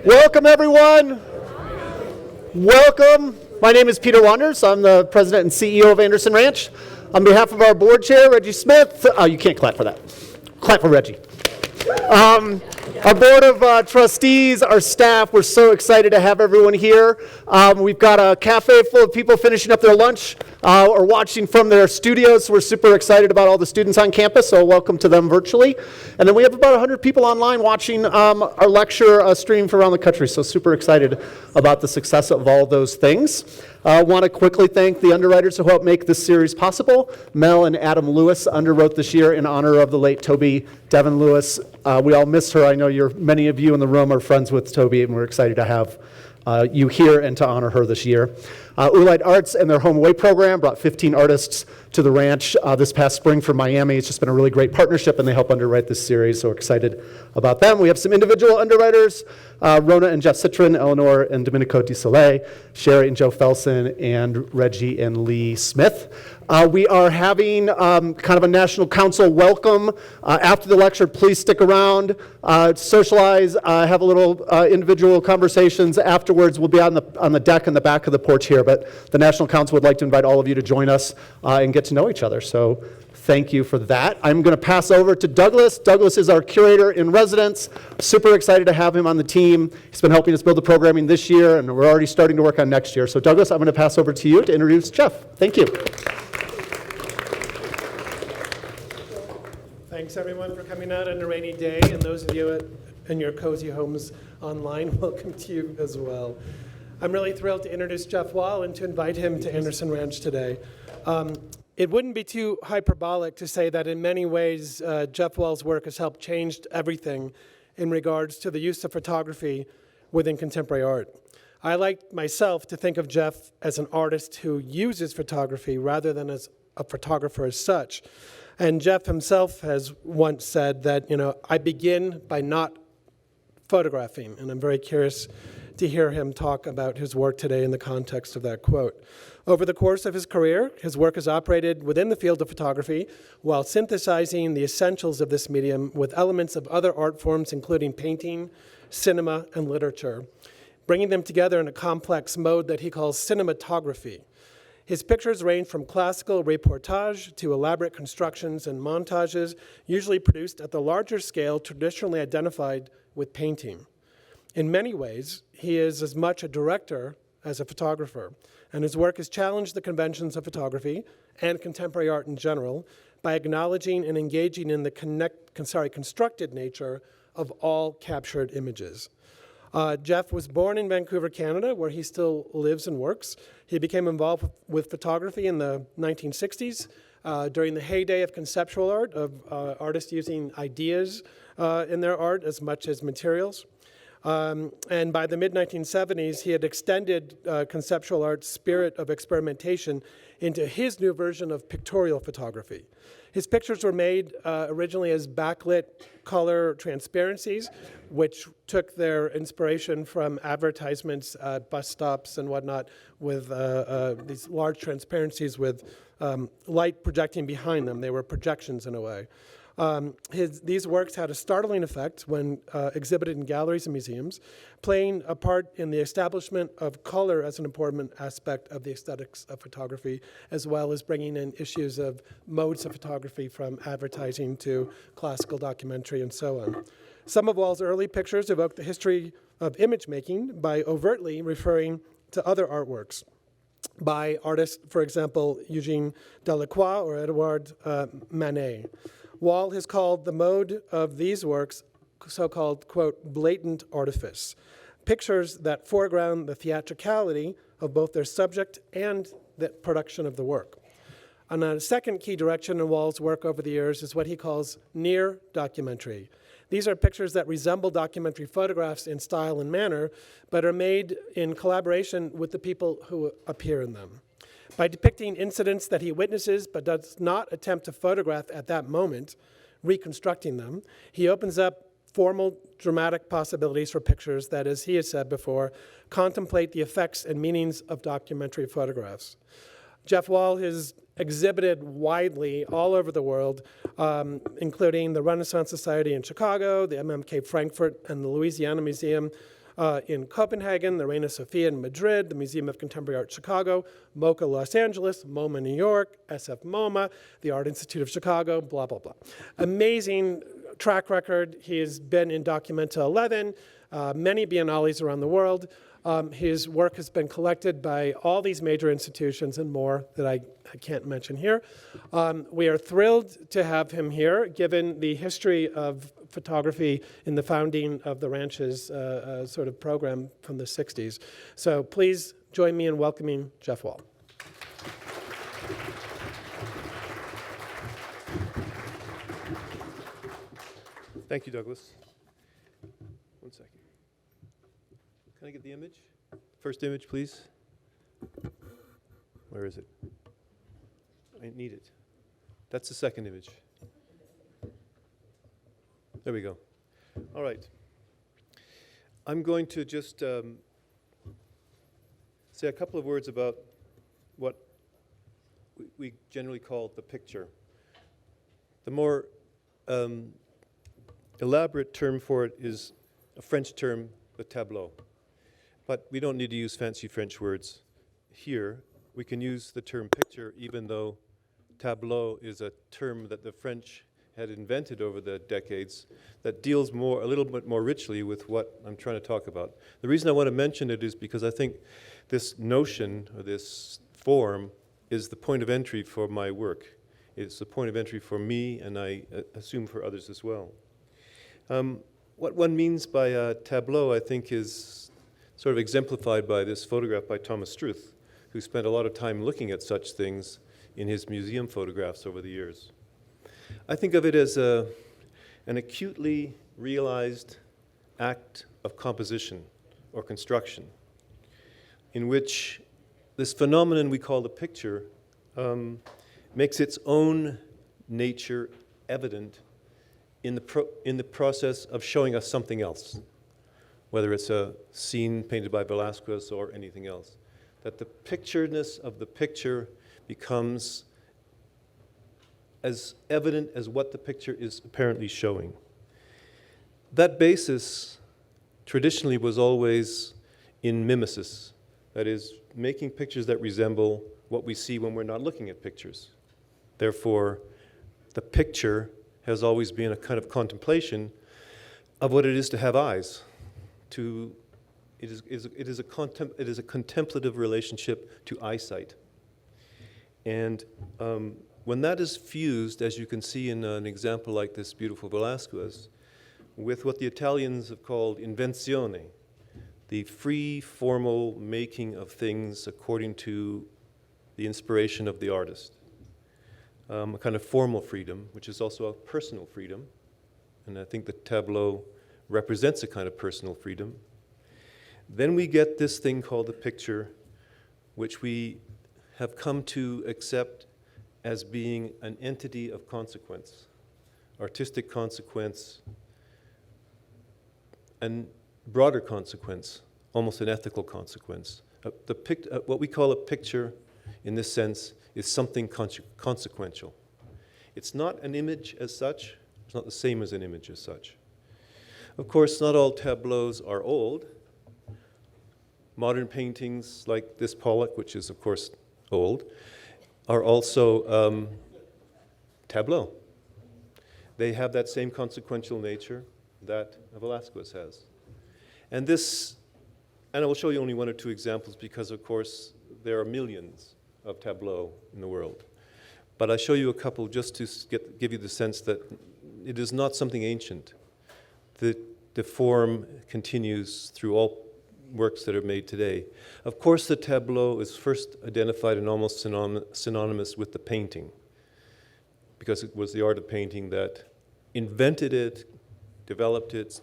Welcome, everyone. Welcome. My name is Peter Wanders. I'm the president and CEO of Anderson Ranch. On behalf of our board chair, Reggie Smith, you can't clap for that. Clap for Reggie. Our board of trustees, our staff, we're so excited to have everyone here. We've got a cafe full of people finishing up their lunch or watching from their studios. We're super excited about all the students on campus, so welcome to them virtually. And then we have about 100 people online watching our lecture stream from around the country, so super excited about the success of all those things. I want to quickly thank the underwriters who helped make this series possible. Mel and Adam Lewis underwrote this year in honor of the late Toby Devin Lewis. We all miss her. I know many of you in the room are friends with Toby, and we're excited to have you here and to honor her this year. Oolite Arts and their Home Away program brought 15 artists to the ranch this past spring from Miami. It's just been a really great partnership, and they help underwrite this series, so we're excited about them. We have some individual underwriters, Rona and Jeff Citron, Eleanor and Domenico Di Soleil, Sherry and Joe Felsen, and Reggie and Lee Smith. We are having kind of a National Council welcome. After the lecture, please stick around, socialize, have a little individual conversations. Afterwards, we'll be on the deck in the back of the porch here, but the National Council would like to invite all of you to join us and get to know each other. So thank you for that. I'm going to pass over to Douglas. Douglas is our curator in residence. Super excited to have him on the team. He's been helping us build the programming this year, and we're already starting to work on next year. So Douglas, I'm going to pass over to you to introduce Jeff. Thank you. Thanks, everyone, for coming out on a rainy day, and those of you in your cozy homes online, welcome to you as well. I'm really thrilled to introduce Jeff Wall and to invite him to Anderson Ranch today. It wouldn't be too hyperbolic to say that in many ways, Jeff Wall's work has helped change everything in regards to the use of photography within contemporary art. I like myself to think of Jeff as an artist who uses photography rather than as a photographer as such. And Jeff himself has once said that, I begin by not photographing, and I'm very curious to hear him talk about his work today in the context of that quote. Over the course of his career, his work has operated within the field of photography while synthesizing the essentials of this medium with elements of other art forms, including painting, cinema, and literature, bringing them together in a complex mode that he calls cinematography. His pictures range from classical reportage to elaborate constructions and montages, usually produced at the larger scale traditionally identified with painting. In many ways, he is as much a director as a photographer, and his work has challenged the conventions of photography and contemporary art in general by acknowledging and engaging in the constructed nature of all captured images. Jeff was born in Vancouver, Canada, where he still lives and works. He became involved with photography in the 1960s during the heyday of conceptual art, of artists using ideas in their art as much as materials. And by the mid-1970s, he had extended conceptual art's spirit of experimentation into his new version of pictorial photography. His pictures were made originally as backlit color transparencies, which took their inspiration from advertisements at bus stops and whatnot with these large transparencies with light projecting behind them. They were projections in a way. These works had a startling effect when exhibited in galleries and museums, playing a part in the establishment of color as an important aspect of the aesthetics of photography, as well as bringing in issues of modes of photography from advertising to classical documentary and so on. Some of Wall's early pictures evoke the history of image making by overtly referring to other artworks by artists, for example, Eugene Delacroix or Edouard Manet. Wall has called the mode of these works so-called, quote, blatant artifice, pictures that foreground the theatricality of both their subject and the production of the work. And a second key direction in Wall's work over the years is what he calls near documentary. These are pictures that resemble documentary photographs in style and manner, but are made in collaboration with the people who appear in them. By depicting incidents that he witnesses but does not attempt to photograph at that moment, reconstructing them, he opens up formal dramatic possibilities for pictures that, as he has said before, contemplate the effects and meanings of documentary photographs. Jeff Wall has exhibited widely all over the world, including the Renaissance Society in Chicago, the MMK Frankfurt, and the Louisiana Museum, in Copenhagen, the Reina Sofia in Madrid, the Museum of Contemporary Art Chicago, MoCA Los Angeles, MoMA New York, SF MoMA, the Art Institute of Chicago, blah, blah, blah. Amazing track record. He has been in Documenta 11, many biennales around the world. His work has been collected by all these major institutions and more that I can't mention here. We are thrilled to have him here, given the history of photography in the founding of the Ranch's sort of program from the 60s. So please join me in welcoming Jeff Wall. Thank you, Douglas. One second. Can I get the image? First image, please. Where is it? I need it. That's the second image. There we go. All right. I'm going to just say a couple of words about what we generally call the picture. The more elaborate term for it is a French term, the tableau. But we don't need to use fancy French words here. We can use the term picture, even though tableau is a term that the French had invented over the decades that deals a little bit more richly with what I'm trying to talk about. The reason I want to mention it is because I think this notion, or this form, is the point of entry for my work. It's the point of entry for me, and I assume for others as well. What one means by a tableau, I think, is sort of exemplified by this photograph by Thomas Struth, who spent a lot of time looking at such things in his museum photographs over the years. I think of it as an acutely realized act of composition or construction, in which this phenomenon we call the picture makes its own nature evident in the process of showing us something else, whether it's a scene painted by Velázquez or anything else. That the picturedness of the picture becomes as evident as what the picture is apparently showing. That basis traditionally was always in mimesis, that is, making pictures that resemble what we see when we're not looking at pictures. Therefore, the picture has always been a kind of contemplation of what it is to have eyes. It is a contemplative relationship to eyesight. And when that is fused, as you can see in an example like this beautiful Velázquez, with what the Italians have called invenzione, the free, formal making of things according to the inspiration of the artist, a kind of formal freedom, which is also a personal freedom, and I think the tableau represents a kind of personal freedom. Then we get this thing called the picture, which we have come to accept as being an entity of consequence, artistic consequence, and broader consequence, almost an ethical consequence. What we call a picture, in this sense, is something consequential. It's not an image as such. It's not the same as an image as such. Of course, not all tableaus are old. Modern paintings like this Pollock, which is, of course, old, are also tableau. They have that same consequential nature that Velázquez has. And I will show you only one or two examples because, of course, there are millions of tableau in the world. But I show you a couple just to give you the sense that it is not something ancient. The form continues through all works that are made today. Of course, the tableau is first identified and almost synonymous with the painting, because it was the art of painting that invented it, developed it,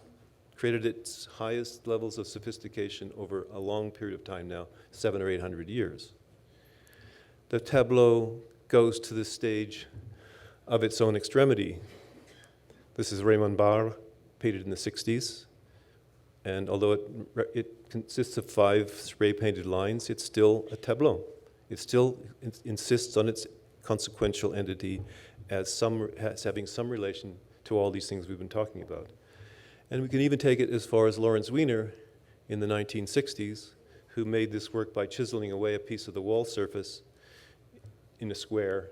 created its highest levels of sophistication over a long period of time now, 700 or 800 years. The tableau goes to the stage of its own extremity. This is Raymond Barre, painted in the 60s. And although it consists of 5 spray-painted lines, it's still a tableau. It still insists on its consequential entity as having some relation to all these things we've been talking about. And we can even take it as far as Lawrence Weiner in the 1960s who made this work by chiseling away a piece of the wall surface in a square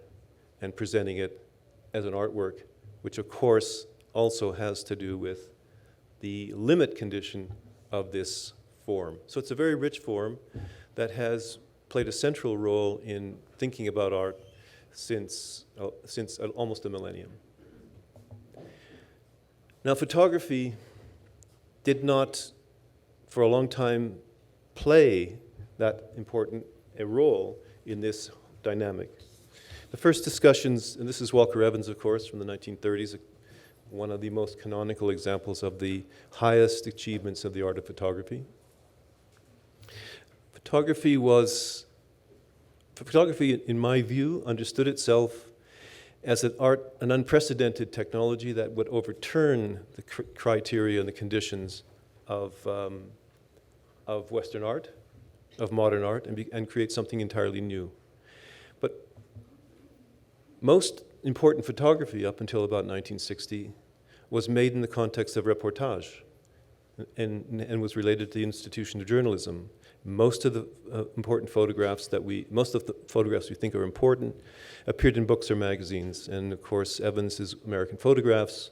and presenting it as an artwork, which of course also has to do with the limit condition of this form. So it's a very rich form that has played a central role in thinking about art since almost a millennium. Now, photography did not, for a long time, play that important a role in this dynamic. The first discussions, and this is Walker Evans, of course, from the 1930s, one of the most canonical examples of the highest achievements of the art of photography. Photography, in my view, understood itself as an unprecedented technology that would overturn the criteria and the conditions of Western art, of modern art, and create something entirely new. But most important photography up until about 1960 was made in the context of reportage and was related to the institution of journalism. Most of the photographs we think are important appeared in books or magazines. And of course, Evans's American Photographs,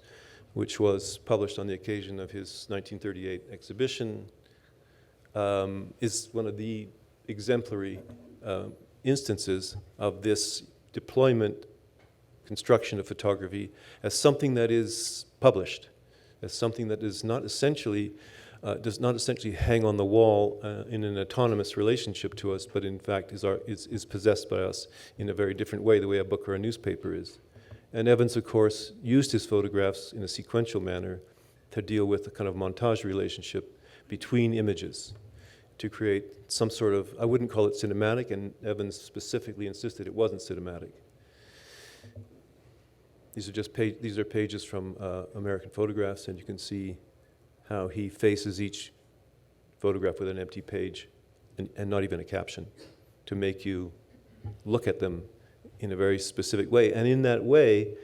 which was published on the occasion of his 1938 exhibition, is one of the exemplary instances of this deployment, construction of photography as something that is published, as something that is not essentially does not essentially hang on the wall in an autonomous relationship to us, but in fact is possessed by us in a very different way, the way a book or a newspaper is. And Evans, of course, used his photographs in a sequential manner to deal with a kind of montage relationship between images to create some sort of, I wouldn't call it cinematic, and Evans specifically insisted it wasn't cinematic. These are pages from American Photographs, and you can see how he faces each photograph with an empty page and not even a caption to make you look at them in a very specific way. And in that way,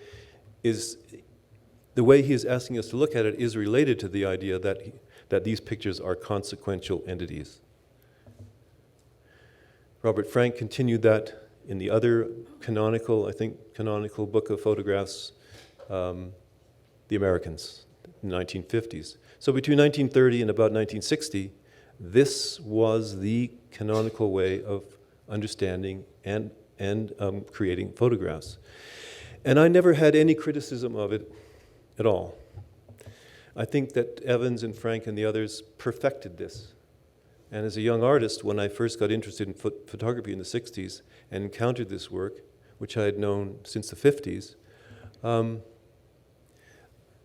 the way he is asking us to look at it is related to the idea that these pictures are consequential entities. Robert Frank continued that in the other canonical book of photographs, The Americans, in the 1950s. So between 1930 and about 1960, this was the canonical way of understanding and creating photographs. And I never had any criticism of it at all. I think that Evans and Frank and the others perfected this. And as a young artist, when I first got interested in photography in the 60s and encountered this work, which I had known since the 50s,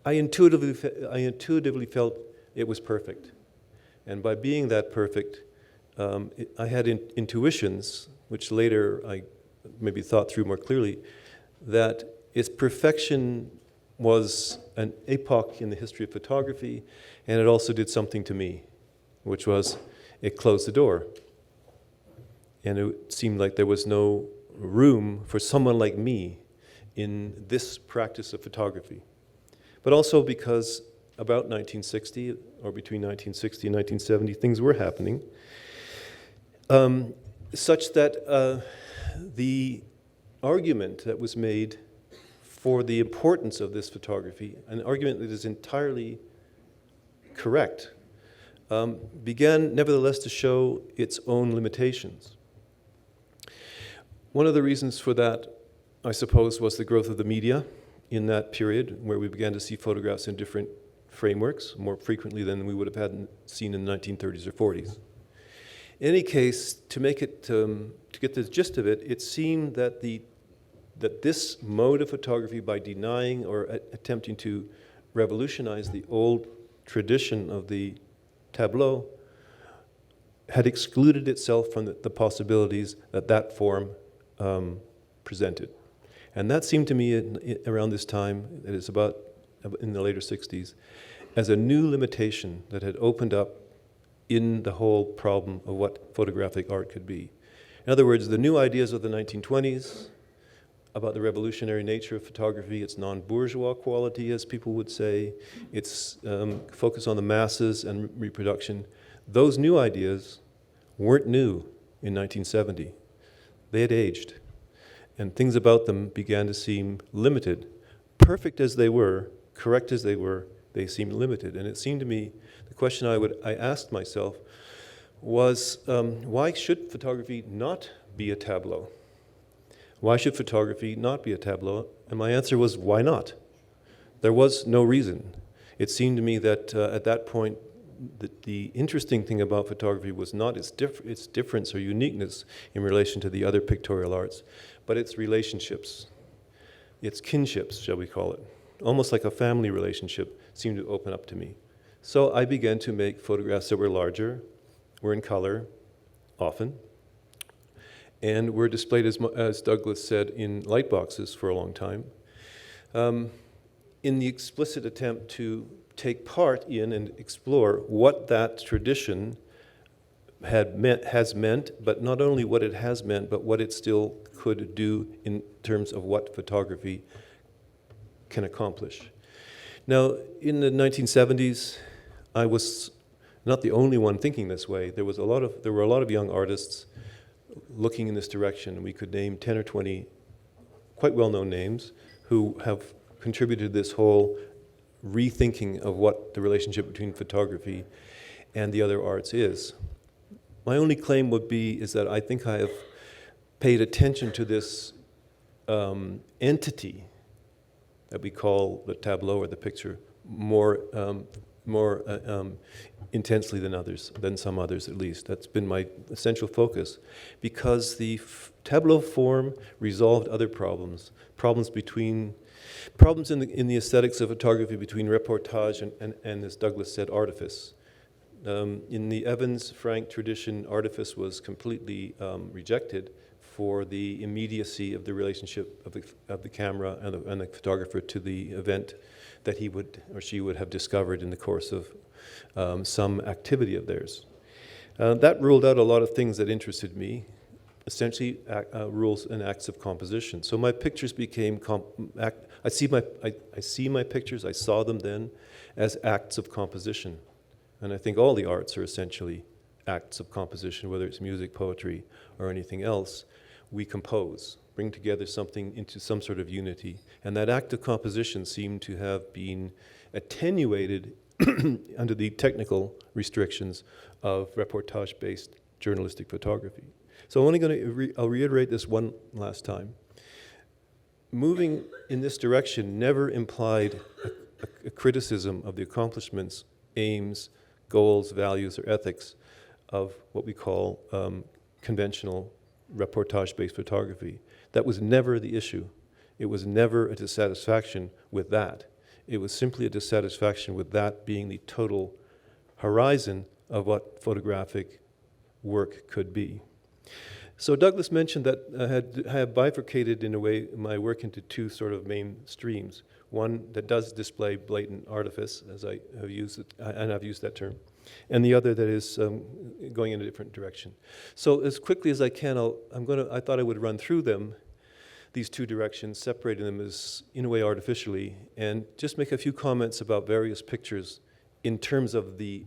I intuitively felt it was perfect. And by being that perfect, I had intuitions, which later I maybe thought through more clearly, that its perfection was an epoch in the history of photography, and it also did something to me, which was it closed the door. And it seemed like there was no room for someone like me in this practice of photography. But also because about 1960, or between 1960 and 1970, things were happening, such that the argument that was made for the importance of this photography, an argument that is entirely correct, began nevertheless to show its own limitations. One of the reasons for that, I suppose, was the growth of the media in that period, where we began to see photographs in different frameworks more frequently than we would have seen in the 1930s or 40s. In any case, to get the gist of it, it seemed that this mode of photography, by denying or attempting to revolutionize the old tradition of the tableau, had excluded itself from the possibilities that form presented. And that seemed to me around this time, it is about in the later 60s, as a new limitation that had opened up in the whole problem of what photographic art could be. In other words, the new ideas of the 1920s about the revolutionary nature of photography, its non-bourgeois quality, as people would say, its focus on the masses and reproduction, Those new ideas weren't new in 1970. They had aged, and things about them began to seem limited. Perfect as they were, correct as they were, they seemed limited. And it seemed to me, the question I asked myself was, why should photography not be a tableau? Why should photography not be a tableau? And my answer was, why not? There was no reason. It seemed to me that at that point, the interesting thing about photography was not its difference or uniqueness in relation to the other pictorial arts, but its relationships, its kinships, shall we call it. Almost like a family relationship seemed to open up to me. So I began to make photographs that were larger, were in color, often, and were displayed, as Douglas said, in light boxes for a long time, in the explicit attempt to take part in and explore what that tradition has meant, but not only what it has meant, but what it still could do in terms of what photography can accomplish. Now, in the 1970s, I was not the only one thinking this way. There were a lot of young artists looking in this direction. We could name 10 or 20 quite well-known names who have contributed to this whole rethinking of what the relationship between photography and the other arts is. My only claim would be is that I think I have paid attention to this entity that we call the tableau or the picture more intensely than some others, at least. That's been my essential focus, because the tableau form resolved other problems in the aesthetics of photography between reportage and, as Douglas said, artifice. In the Evans-Frank tradition, artifice was completely rejected for the immediacy of the relationship of the camera and the photographer to the event that he would or she would have discovered in the course of some activity of theirs. That ruled out a lot of things that interested me, essentially rules and acts of composition. So my pictures became, I see my pictures, I saw them then as acts of composition. And I think all the arts are essentially acts of composition, whether it's music, poetry, or anything else. We compose, bring together something into some sort of unity. And that act of composition seemed to have been attenuated under the technical restrictions of reportage-based journalistic photography. So I'm only going to, I'll reiterate this one last time. Moving in this direction never implied a criticism of the accomplishments, aims, goals, values, or ethics of what we call conventional reportage-based photography. That was never the issue. It was never a dissatisfaction with that. It was simply a dissatisfaction with that being the total horizon of what photographic work could be. So Douglas mentioned that I have bifurcated, in a way, my work into two sort of main streams. One that does display blatant artifice, as I have used it, and I've used that term, and the other that is going in a different direction. So as quickly as I can, I thought I would run through them, these two directions, separating them as, in a way, artificially, and just make a few comments about various pictures in terms of the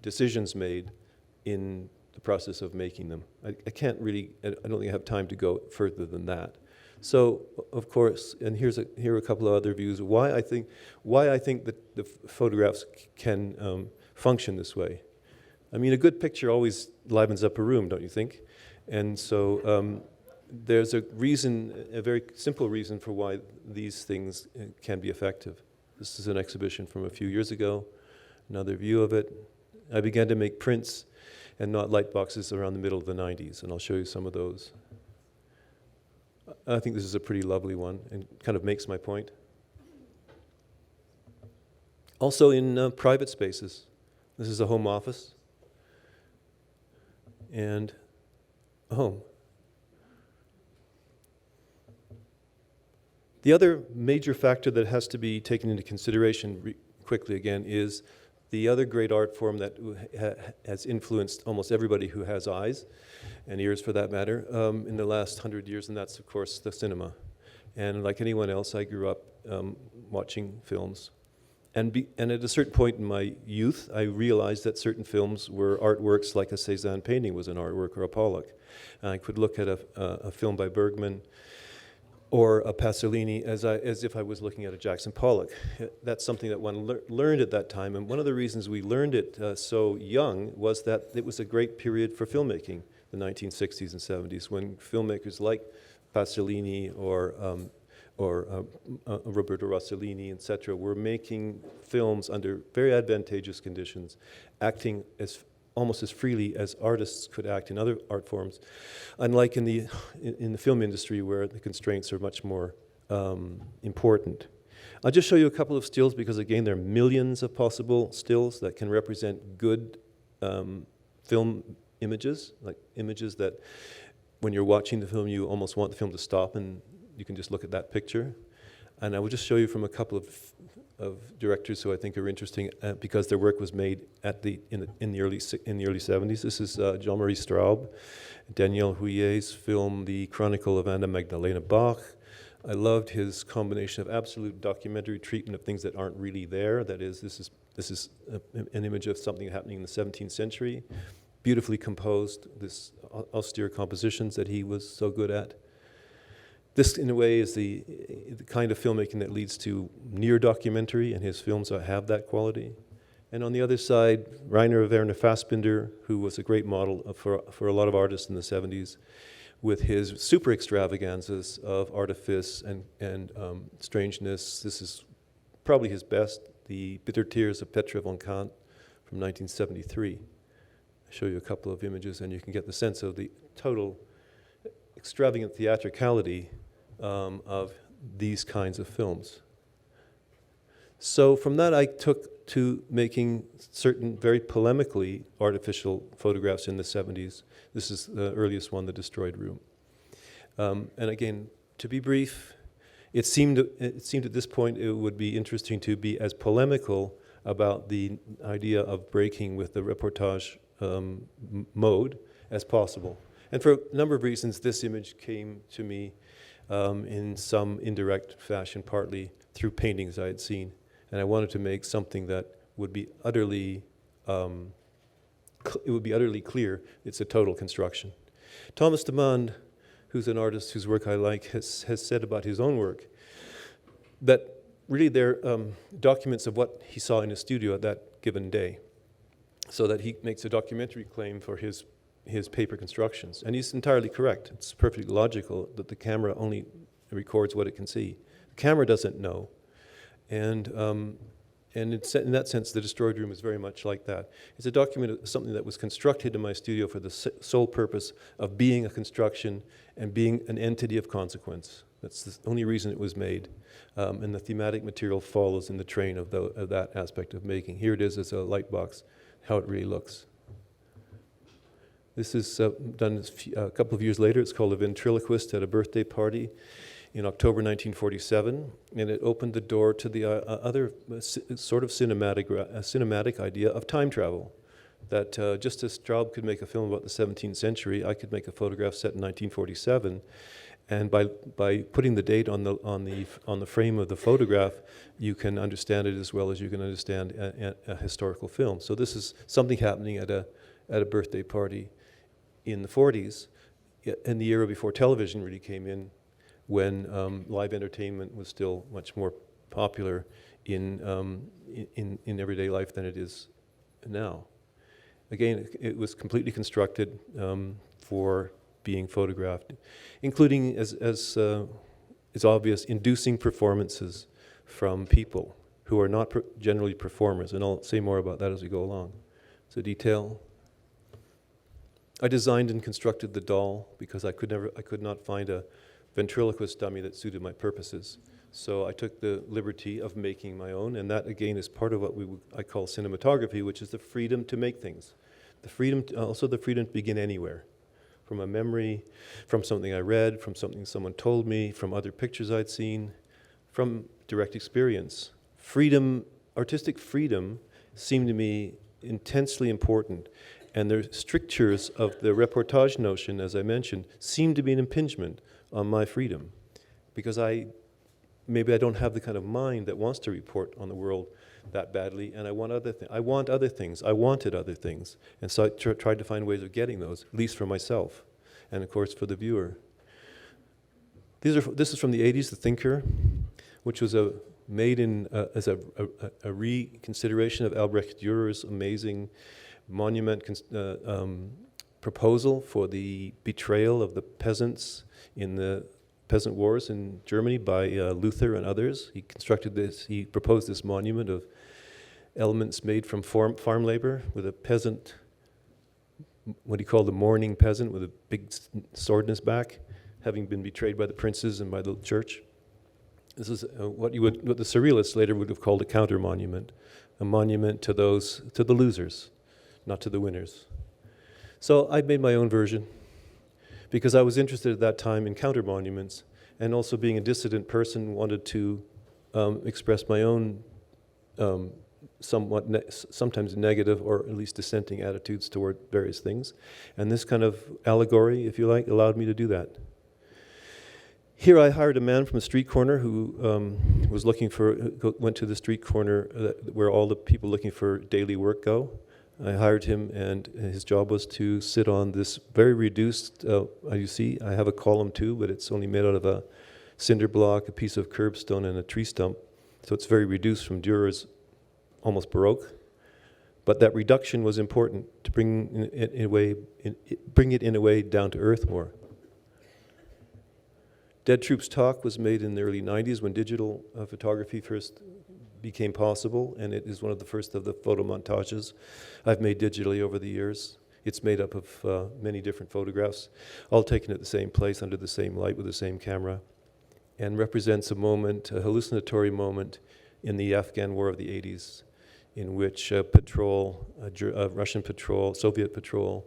decisions made in the process of making them. I can't really, I don't think I have time to go further than that. So, of course, and here are a couple of other views of why I think that the photographs can function this way. I mean, a good picture always livens up a room, don't you think? And so there's a reason, a very simple reason for why these things can be effective. This is an exhibition from a few years ago, another view of it. I began to make prints and not light boxes around the middle of the 90s, and I'll show you some of those. I think this is a pretty lovely one and kind of makes my point. Also in private spaces. This is a home office and a home. The other major factor that has to be taken into consideration quickly again is the other great art form that has influenced almost everybody who has eyes and ears, for that matter, in the last 100 years, and that's, of course, the cinema. And like anyone else, I grew up watching films and at a certain point in my youth, I realized that certain films were artworks, like a Cézanne painting was an artwork, or a Pollock. And I could look at a film by Bergman or a Pasolini as if I was looking at a Jackson Pollock. That's something that one learned at that time, and one of the reasons we learned it so young was that it was a great period for filmmaking, the 1960s and 70s, when filmmakers like Pasolini or Roberto Rossellini, etc., were making films under very advantageous conditions, acting almost as freely as artists could act in other art forms, unlike in the film industry where the constraints are much more important. I'll just show you a couple of stills because, again, there are millions of possible stills that can represent good film images, like images that when you're watching the film you almost want the film to stop and you can just look at that picture. And I will just show you from a couple of directors who I think are interesting because their work was made in the early 70s. This is Jean-Marie Straub, Daniel Huyer's film, The Chronicle of Anna Magdalena Bach. I loved his combination of absolute documentary treatment of things that aren't really there. That is, this is an image of something happening in the 17th century, beautifully composed, this austere compositions that he was so good at. This, in a way, is the kind of filmmaking that leads to near documentary, and his films have that quality. And on the other side, Rainer Werner Fassbinder, who was a great model for a lot of artists in the 70s, with his super extravaganzas of artifice and strangeness. This is probably his best, The Bitter Tears of Petra von Kant from 1973. I'll show you a couple of images, and you can get the sense of the total extravagant theatricality of these kinds of films. So from that I took to making certain very polemically artificial photographs in the 70s. This is the earliest one, The Destroyed Room. And again, to be brief, it seemed at this point it would be interesting to be as polemical about the idea of breaking with the reportage mode as possible. And for a number of reasons, this image came to me in some indirect fashion, partly through paintings I had seen. And I wanted to make something that would be utterly, clear it's a total construction. Thomas Demand, who's an artist whose work I like, has said about his own work that really they're documents of what he saw in his studio at that given day, so that he makes a documentary claim for his paper constructions. And he's entirely correct. It's perfectly logical that the camera only records what it can see. The camera doesn't know. And in that sense, The Destroyed Room is very much like that. It's a document of something that was constructed in my studio for the sole purpose of being a construction and being an entity of consequence. That's the only reason it was made. And the thematic material follows in the train of that aspect of making. Here it is as a light box, how it really looks. This is done a couple of years later. It's called A Ventriloquist at a Birthday Party in October 1947, and it opened the door to the other sort of cinematic idea of time travel. That just as Straub could make a film about the 17th century, I could make a photograph set in 1947, and by putting the date on the frame of the photograph, you can understand it as well as you can understand a historical film. So this is something happening at a birthday party in the 40s, in the era before television really came in, when live entertainment was still much more popular in everyday life than it is now. Again, it was completely constructed for being photographed, including, as is obvious, inducing performances from people who are not generally performers, and I'll say more about that as we go along. So detail. I designed and constructed the doll because I could not find a ventriloquist dummy that suited my purposes. So I took the liberty of making my own, and that again is part of what I call cinematography, which is the freedom to make things. Also the freedom to begin anywhere. From a memory, from something I read, from something someone told me, from other pictures I'd seen, from direct experience. Freedom, artistic freedom, seemed to me intensely important. And the strictures of the reportage notion, as I mentioned, seem to be an impingement on my freedom. Because maybe I don't have the kind of mind that wants to report on the world that badly, and I want other things. I want other things. I wanted other things. And so I tried to find ways of getting those, at least for myself, and of course for the viewer. This is from the 80s, The Thinker, which was made in as a reconsideration of Albrecht Dürer's amazing monument proposal for the betrayal of the peasants in the peasant wars in Germany by Luther and others. He proposed this monument of elements made from farm labor with a peasant, what he called the mourning peasant with a big sword in his back, having been betrayed by the princes and by the church. This is what the Surrealists later would have called a counter-monument, a monument to the losers, not to the winners. So I made my own version because I was interested at that time in counter-monuments, and also being a dissident person, wanted to express my own sometimes negative or at least dissenting attitudes toward various things. And this kind of allegory, if you like, allowed me to do that. Here I hired a man from a street corner who went to the street corner where all the people looking for daily work go. I hired him, and his job was to sit on this very reduced, you see, I have a column too, but it's only made out of a cinder block, a piece of curbstone, and a tree stump. So it's very reduced from Dürer's almost Baroque. But that reduction was important to bring it in a way down to earth more. Dead Troops Talk was made in the early 90s when digital photography first became possible, and it is one of the first of the photo montages I've made digitally over the years. It's made up of many different photographs, all taken at the same place under the same light with the same camera, and represents a moment, a hallucinatory moment in the Afghan War of the 80s, in which a Russian patrol, Soviet patrol,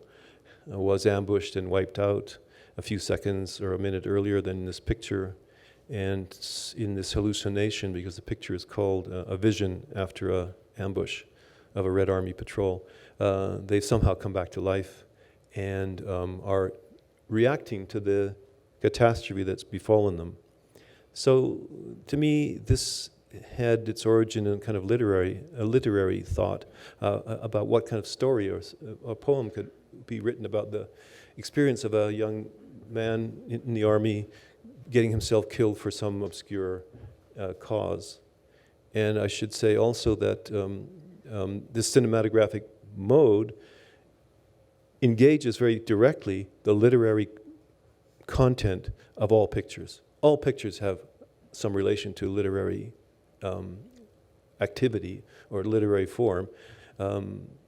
was ambushed and wiped out a few seconds or a minute earlier than this picture, and in this hallucination, because the picture is called a vision after an ambush of a Red Army patrol, they've somehow come back to life and are reacting to the catastrophe that's befallen them. So to me, this had its origin in kind of a literary thought about what kind of story or a poem could be written about the experience of a young man in the army getting himself killed for some obscure cause. And I should say also that this cinematographic mode engages very directly the literary content of all pictures. All pictures have some relation to literary activity or literary form.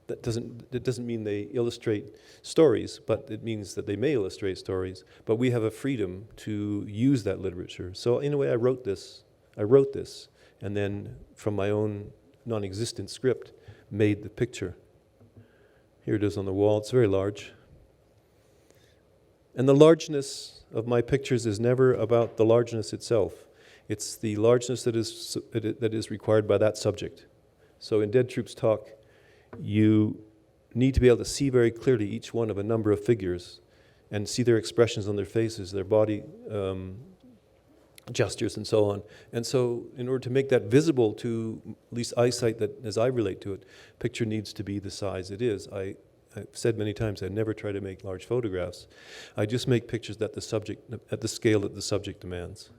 That doesn't mean they illustrate stories, but it means that they may illustrate stories. But we have a freedom to use that literature. So in a way, I wrote this, and then from my own non-existent script, made the picture. Here it is on the wall. It's very large. And the largeness of my pictures is never about the largeness itself. It's the largeness that is required by that subject. So in Dead Troops Talk, you need to be able to see very clearly each one of a number of figures and see their expressions on their faces, their body gestures and so on. And so in order to make that visible to at least eyesight that as I relate to it, picture needs to be the size it is. I've said many times I never try to make large photographs. I just make pictures that at the scale that the subject demands.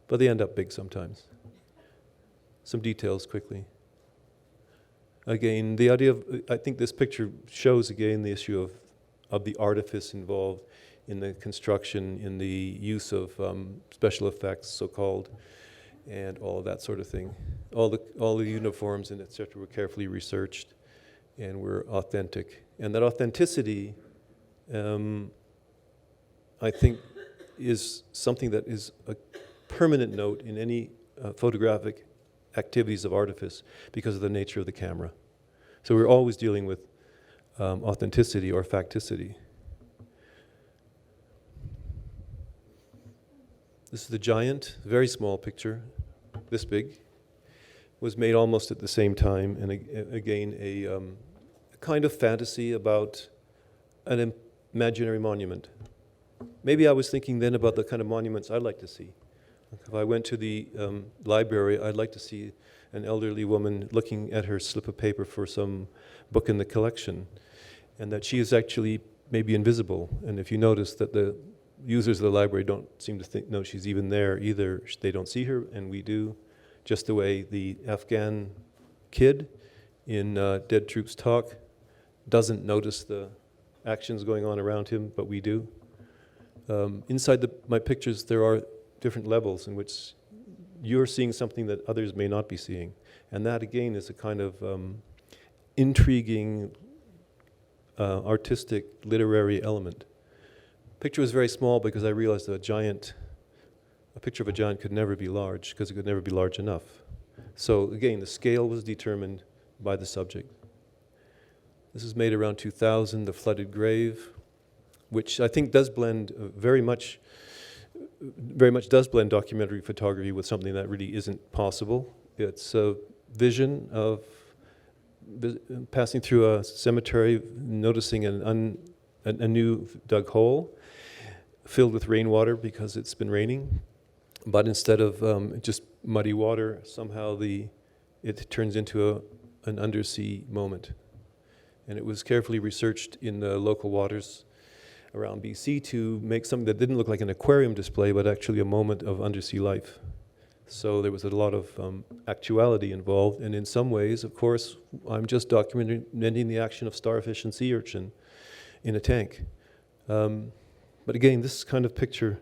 But they end up big sometimes. Some details quickly. Again, the idea of, I think this picture shows again the issue of the artifice involved in the construction, in the use of special effects, so-called, and all of that sort of thing. All the uniforms and et cetera were carefully researched and were authentic. And that authenticity, I think, is something that is a permanent note in any photographic activities of artifice because of the nature of the camera. So we're always dealing with authenticity or facticity. This is the giant, very small picture, this big, was made almost at the same time, and again a kind of fantasy about an imaginary monument. Maybe I was thinking then about the kind of monuments I'd like to see. If I went to the library, I'd like to see an elderly woman looking at her slip of paper for some book in the collection, and that she is actually maybe invisible. And if you notice that the users of the library don't seem to know she's even there either, they don't see her, and we do, just the way the Afghan kid in Dead Troops Talk doesn't notice the actions going on around him, but we do. Inside my pictures, there are different levels in which you're seeing something that others may not be seeing. And that, again, is a kind of intriguing, artistic, literary element. Picture was very small because I realized that a picture of a giant could never be large because it could never be large enough. So again, the scale was determined by the subject. This is made around 2000, The Flooded Grave, which I think does blend very much does blend documentary photography with something that really isn't possible. It's a vision of passing through a cemetery, noticing a new dug hole filled with rainwater because it's been raining. But instead of just muddy water, somehow it turns into an undersea moment. And it was carefully researched in the local waters around BC to make something that didn't look like an aquarium display, but actually a moment of undersea life. So there was a lot of actuality involved, and in some ways, of course, I'm just documenting the action of starfish and sea urchin in a tank. But again, this kind of picture,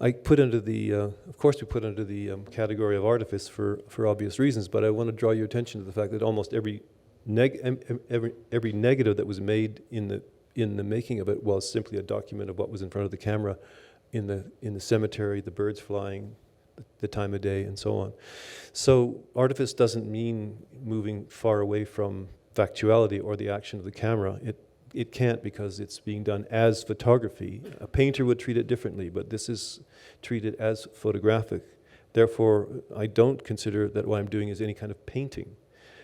I put under the, of course we put under the category of artifice for obvious reasons, but I want to draw your attention to the fact that almost every negative that was made in the making of it was simply a document of what was in front of the camera in the cemetery, the birds flying, the time of day, and so on. So artifice doesn't mean moving far away from factuality or the action of the camera. It can't, because it's being done as photography. A painter would treat it differently, but this is treated as photographic. Therefore, I don't consider that what I'm doing is any kind of painting.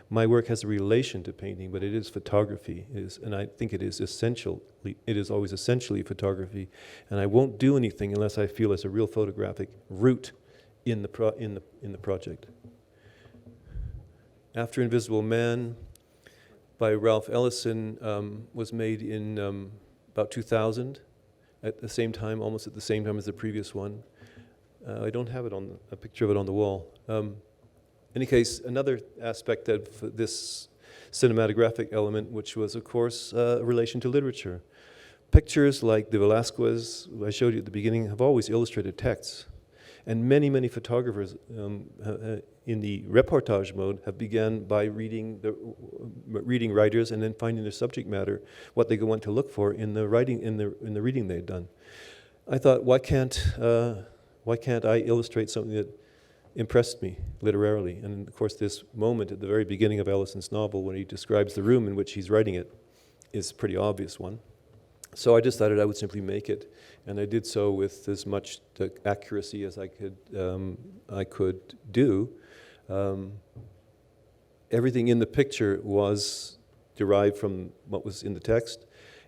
My work has a relation to painting, but it is photography, and I think it is always essentially photography, and I won't do anything unless I feel there's a real photographic root in the project. After Invisible Man by Ralph Ellison was made in about 2000, at the same time, almost at the same time as the previous one. I don't have a picture of it on the wall. In any case, another aspect of this cinematographic element, which was, of course, a relation to literature. Pictures like the Velázquez I showed you at the beginning have always illustrated texts. And many, many photographers in the reportage mode have begun by reading writers and then finding their subject matter, what they go on to look for in the writing, in the reading they'd done. I thought, why can't I illustrate something that impressed me literarily? And of course, this moment at the very beginning of Ellison's novel, when he describes the room in which he's writing it, is a pretty obvious one. So I decided I would simply make it, and I did so with as much accuracy as I could do. Everything in the picture was derived from what was in the text,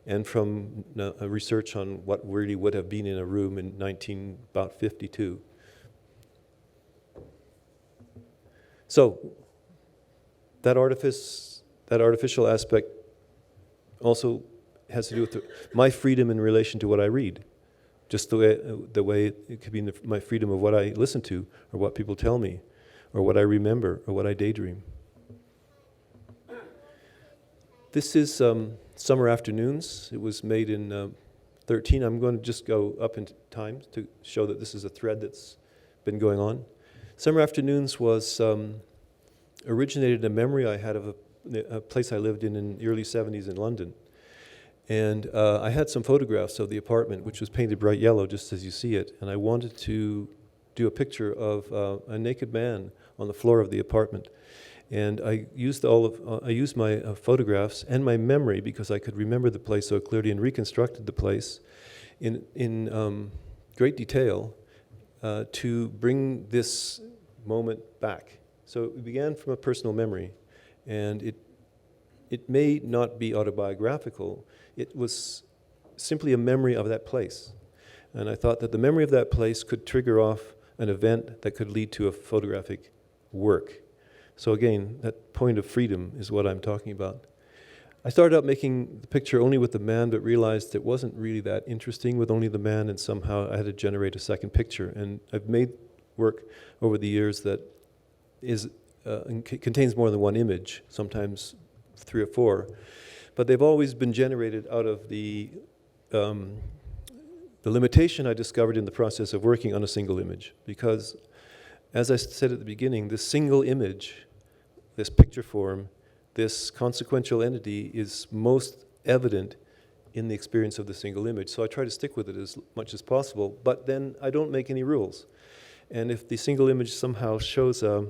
and from a research on what really would have been in a room in about 52. So that artificial aspect also has to do with my freedom in relation to what I read. Just the way it could be my freedom of what I listen to, or what people tell me, or what I remember, or what I daydream. This is Summer Afternoons. It was made in 13. I'm going to just go up in time to show that this is a thread that's been going on. Summer Afternoons was originated in a memory I had of a place I lived in the early 70s in London. And I had some photographs of the apartment, which was painted bright yellow, just as you see it. And I wanted to do a picture of a naked man on the floor of the apartment. And I used my photographs and my memory, because I could remember the place so clearly, and reconstructed the place in great detail to bring this moment back. So it began from a personal memory, and it may not be autobiographical. It was simply a memory of that place. And I thought that the memory of that place could trigger off an event that could lead to a photographic work. So again, that point of freedom is what I'm talking about. I started out making the picture only with the man, but realized it wasn't really that interesting with only the man, and somehow I had to generate a second picture. And I've made work over the years that is contains more than one image, sometimes 3 or 4, but they've always been generated out of the limitation I discovered in the process of working on a single image. Because, as I said at the beginning, this single image, this picture form, this consequential entity is most evident in the experience of the single image. So I try to stick with it as much as possible, but then I don't make any rules. And if the single image somehow shows a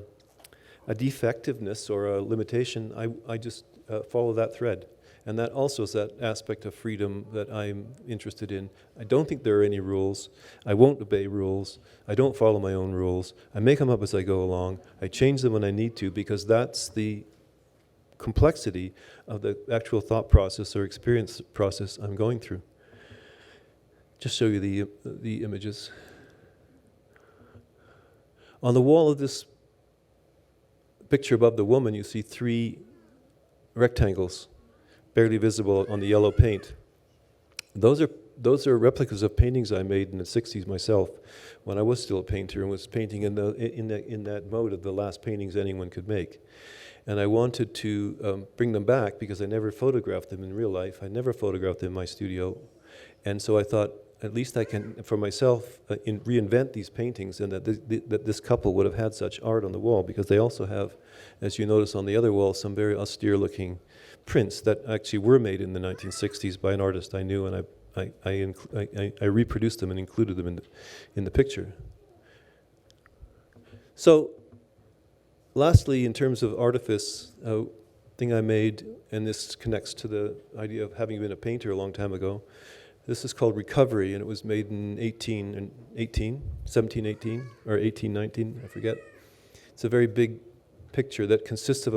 defectiveness or a limitation, I just follow that thread. And that also is that aspect of freedom that I'm interested in. I don't think there are any rules. I won't obey rules. I don't follow my own rules. I make them up as I go along. I change them when I need to, because that's the complexity of the actual thought process or experience process I'm going through. Just show you the images. On the wall of this picture above the woman, you see 3 rectangles, barely visible on the yellow paint. Those are replicas of paintings I made in the 60s myself, when I was still a painter and was painting in that mode of the last paintings anyone could make. And I wanted to bring them back because I never photographed them in real life. I never photographed them in my studio. And so I thought, at least I can, for myself, reinvent these paintings, and that this couple would have had such art on the wall, because they also have, as you notice on the other wall, some very austere-looking prints that actually were made in the 1960s by an artist I knew, and I reproduced them and included them in the picture. So, lastly, in terms of artifice, a thing I made, and this connects to the idea of having been a painter a long time ago. This is called Recovery, and it was made in 1718, or 1819, I forget. It's a very big picture that consists of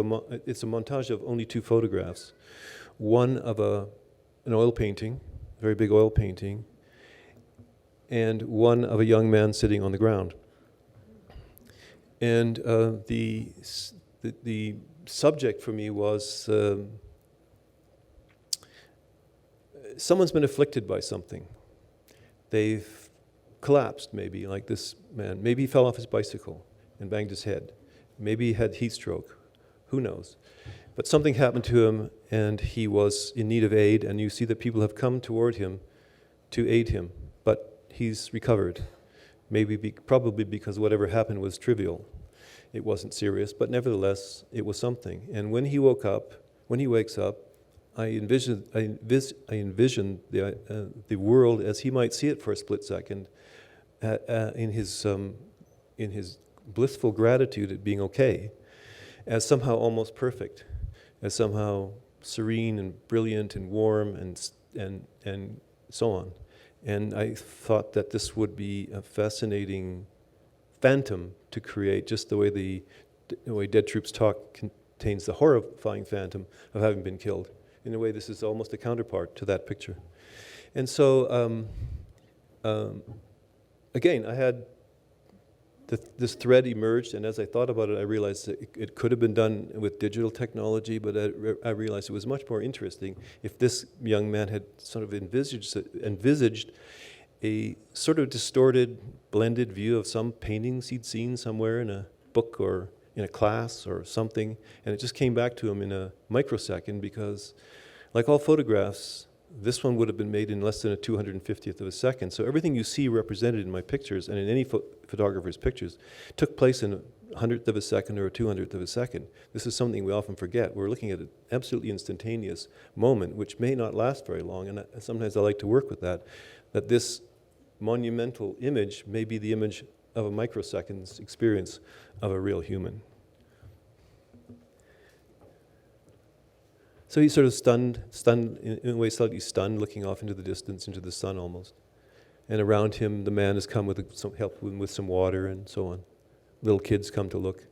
it's a montage of only 2 photographs. One of an oil painting, a very big oil painting, and one of a young man sitting on the ground. And the subject for me was someone's been afflicted by something. They've collapsed, maybe, like this man. Maybe he fell off his bicycle and banged his head. Maybe he had heat stroke. Who knows? But something happened to him, and he was in need of aid, and you see that people have come toward him to aid him, but he's recovered. Probably because whatever happened was trivial. It wasn't serious, but nevertheless, it was something. And when he wakes up, I envisioned the world as he might see it for a split second, in his blissful gratitude at being okay, as somehow almost perfect, as somehow serene and brilliant and warm and so on. And I thought that this would be a fascinating phantom to create, just the way Dead Troops Talk contains the horrifying phantom of having been killed. In a way, this is almost a counterpart to that picture. And so, again, I had this thread emerged, and as I thought about it, I realized that it could have been done with digital technology, but I realized it was much more interesting if this young man had sort of envisaged a sort of distorted, blended view of some paintings he'd seen somewhere in a book or in a class or something, and it just came back to him in a microsecond, because like all photographs, this one would have been made in less than a 250th of a second. So everything you see represented in my pictures and in any photographer's pictures took place in a 100th of a second or a 200th of a second. This is something we often forget. We're looking at an absolutely instantaneous moment, which may not last very long, and sometimes I like to work with that this monumental image may be the image of a microsecond's experience of a real human. So he's sort of stunned in a way, slightly stunned, looking off into the distance, into the sun almost. And around him, the man has come with some help with some water and so on. Little kids come to look.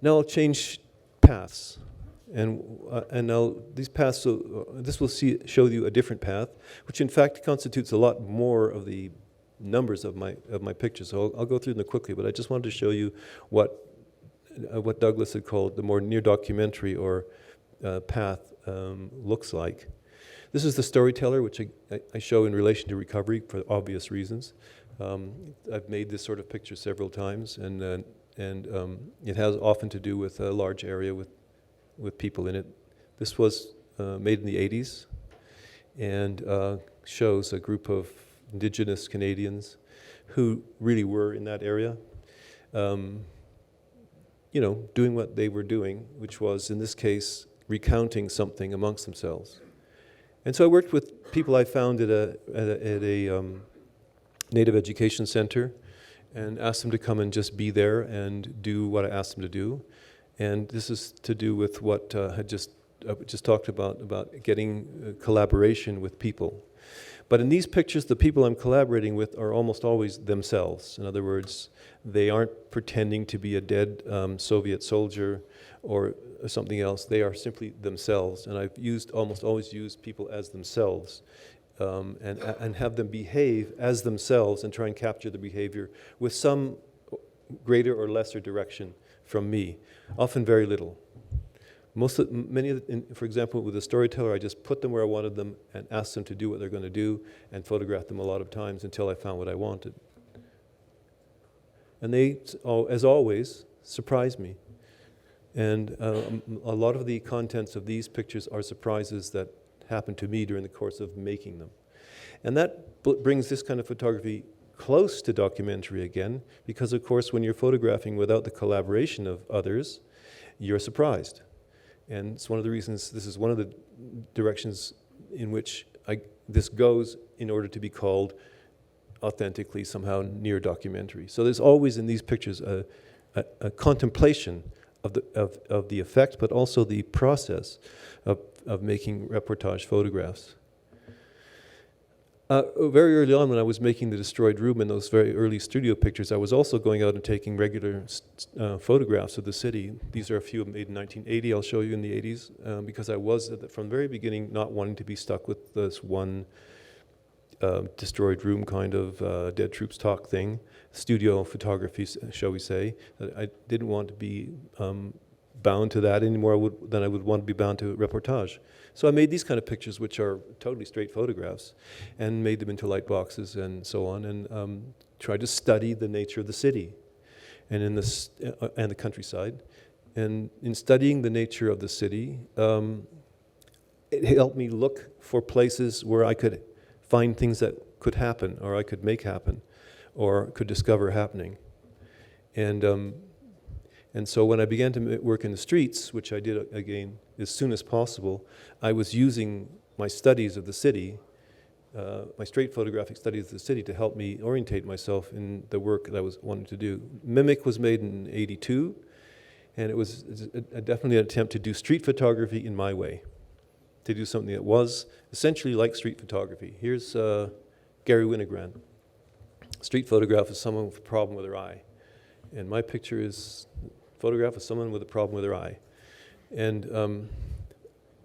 Now I'll change paths, and now these paths. This will show you a different path, which in fact constitutes a lot more of the numbers of my pictures. So I'll go through them quickly, but I just wanted to show you what Douglas had called the more near documentary or path looks like. This is the storyteller, which I show in relation to recovery for obvious reasons. I've made this sort of picture several times, and it has often to do with a large area with people in it. This was made in the 80s and shows a group of Indigenous Canadians who really were in that area, doing what they were doing, which was, in this case, recounting something amongst themselves. And so I worked with people I found at a Native Education Center and asked them to come and just be there and do what I asked them to do. And this is to do with what I just talked about getting collaboration with people. But in these pictures, the people I'm collaborating with are almost always themselves. In other words, they aren't pretending to be a dead Soviet soldier or something else. They are simply themselves. And I've almost always used people as themselves and have them behave as themselves and try and capture the behavior with some greater or lesser direction from me, often very little. For example, with the storyteller, I just put them where I wanted them and asked them to do what they're going to do and photographed them a lot of times until I found what I wanted. And they, as always, surprised me. And a lot of the contents of these pictures are surprises that happened to me during the course of making them. And that brings this kind of photography close to documentary again, because of course when you're photographing without the collaboration of others, you're surprised. And it's one of the reasons, this is one of the directions in which this goes in order to be called authentically somehow near documentary. So there's always in these pictures a contemplation of the effect, but also the process of making reportage photographs. Very early on when I was making The Destroyed Room and those very early studio pictures, I was also going out and taking regular photographs of the city. These are a few made in 1980, I'll show you in the 80s, because I was, from the very beginning, not wanting to be stuck with this one destroyed room kind of dead troops talk thing, studio photography, shall we say. I didn't want to be bound to that any more than I would want to be bound to reportage. So I made these kind of pictures, which are totally straight photographs, and made them into light boxes and so on, and tried to study the nature of the city and and the countryside. And in studying the nature of the city, it helped me look for places where I could find things that could happen, or I could make happen, or could discover happening. And so when I began to work in the streets, which I did again as soon as possible, I was using my studies of the city, my straight photographic studies of the city, to help me orientate myself in the work that I was wanting to do. Mimic was made in '82, and it was definitely an attempt to do street photography in my way, to do something that was essentially like street photography. Here's Gary Winogrand. Street photograph of someone with a problem with their eye. And my picture is a photograph of someone with a problem with their eye. And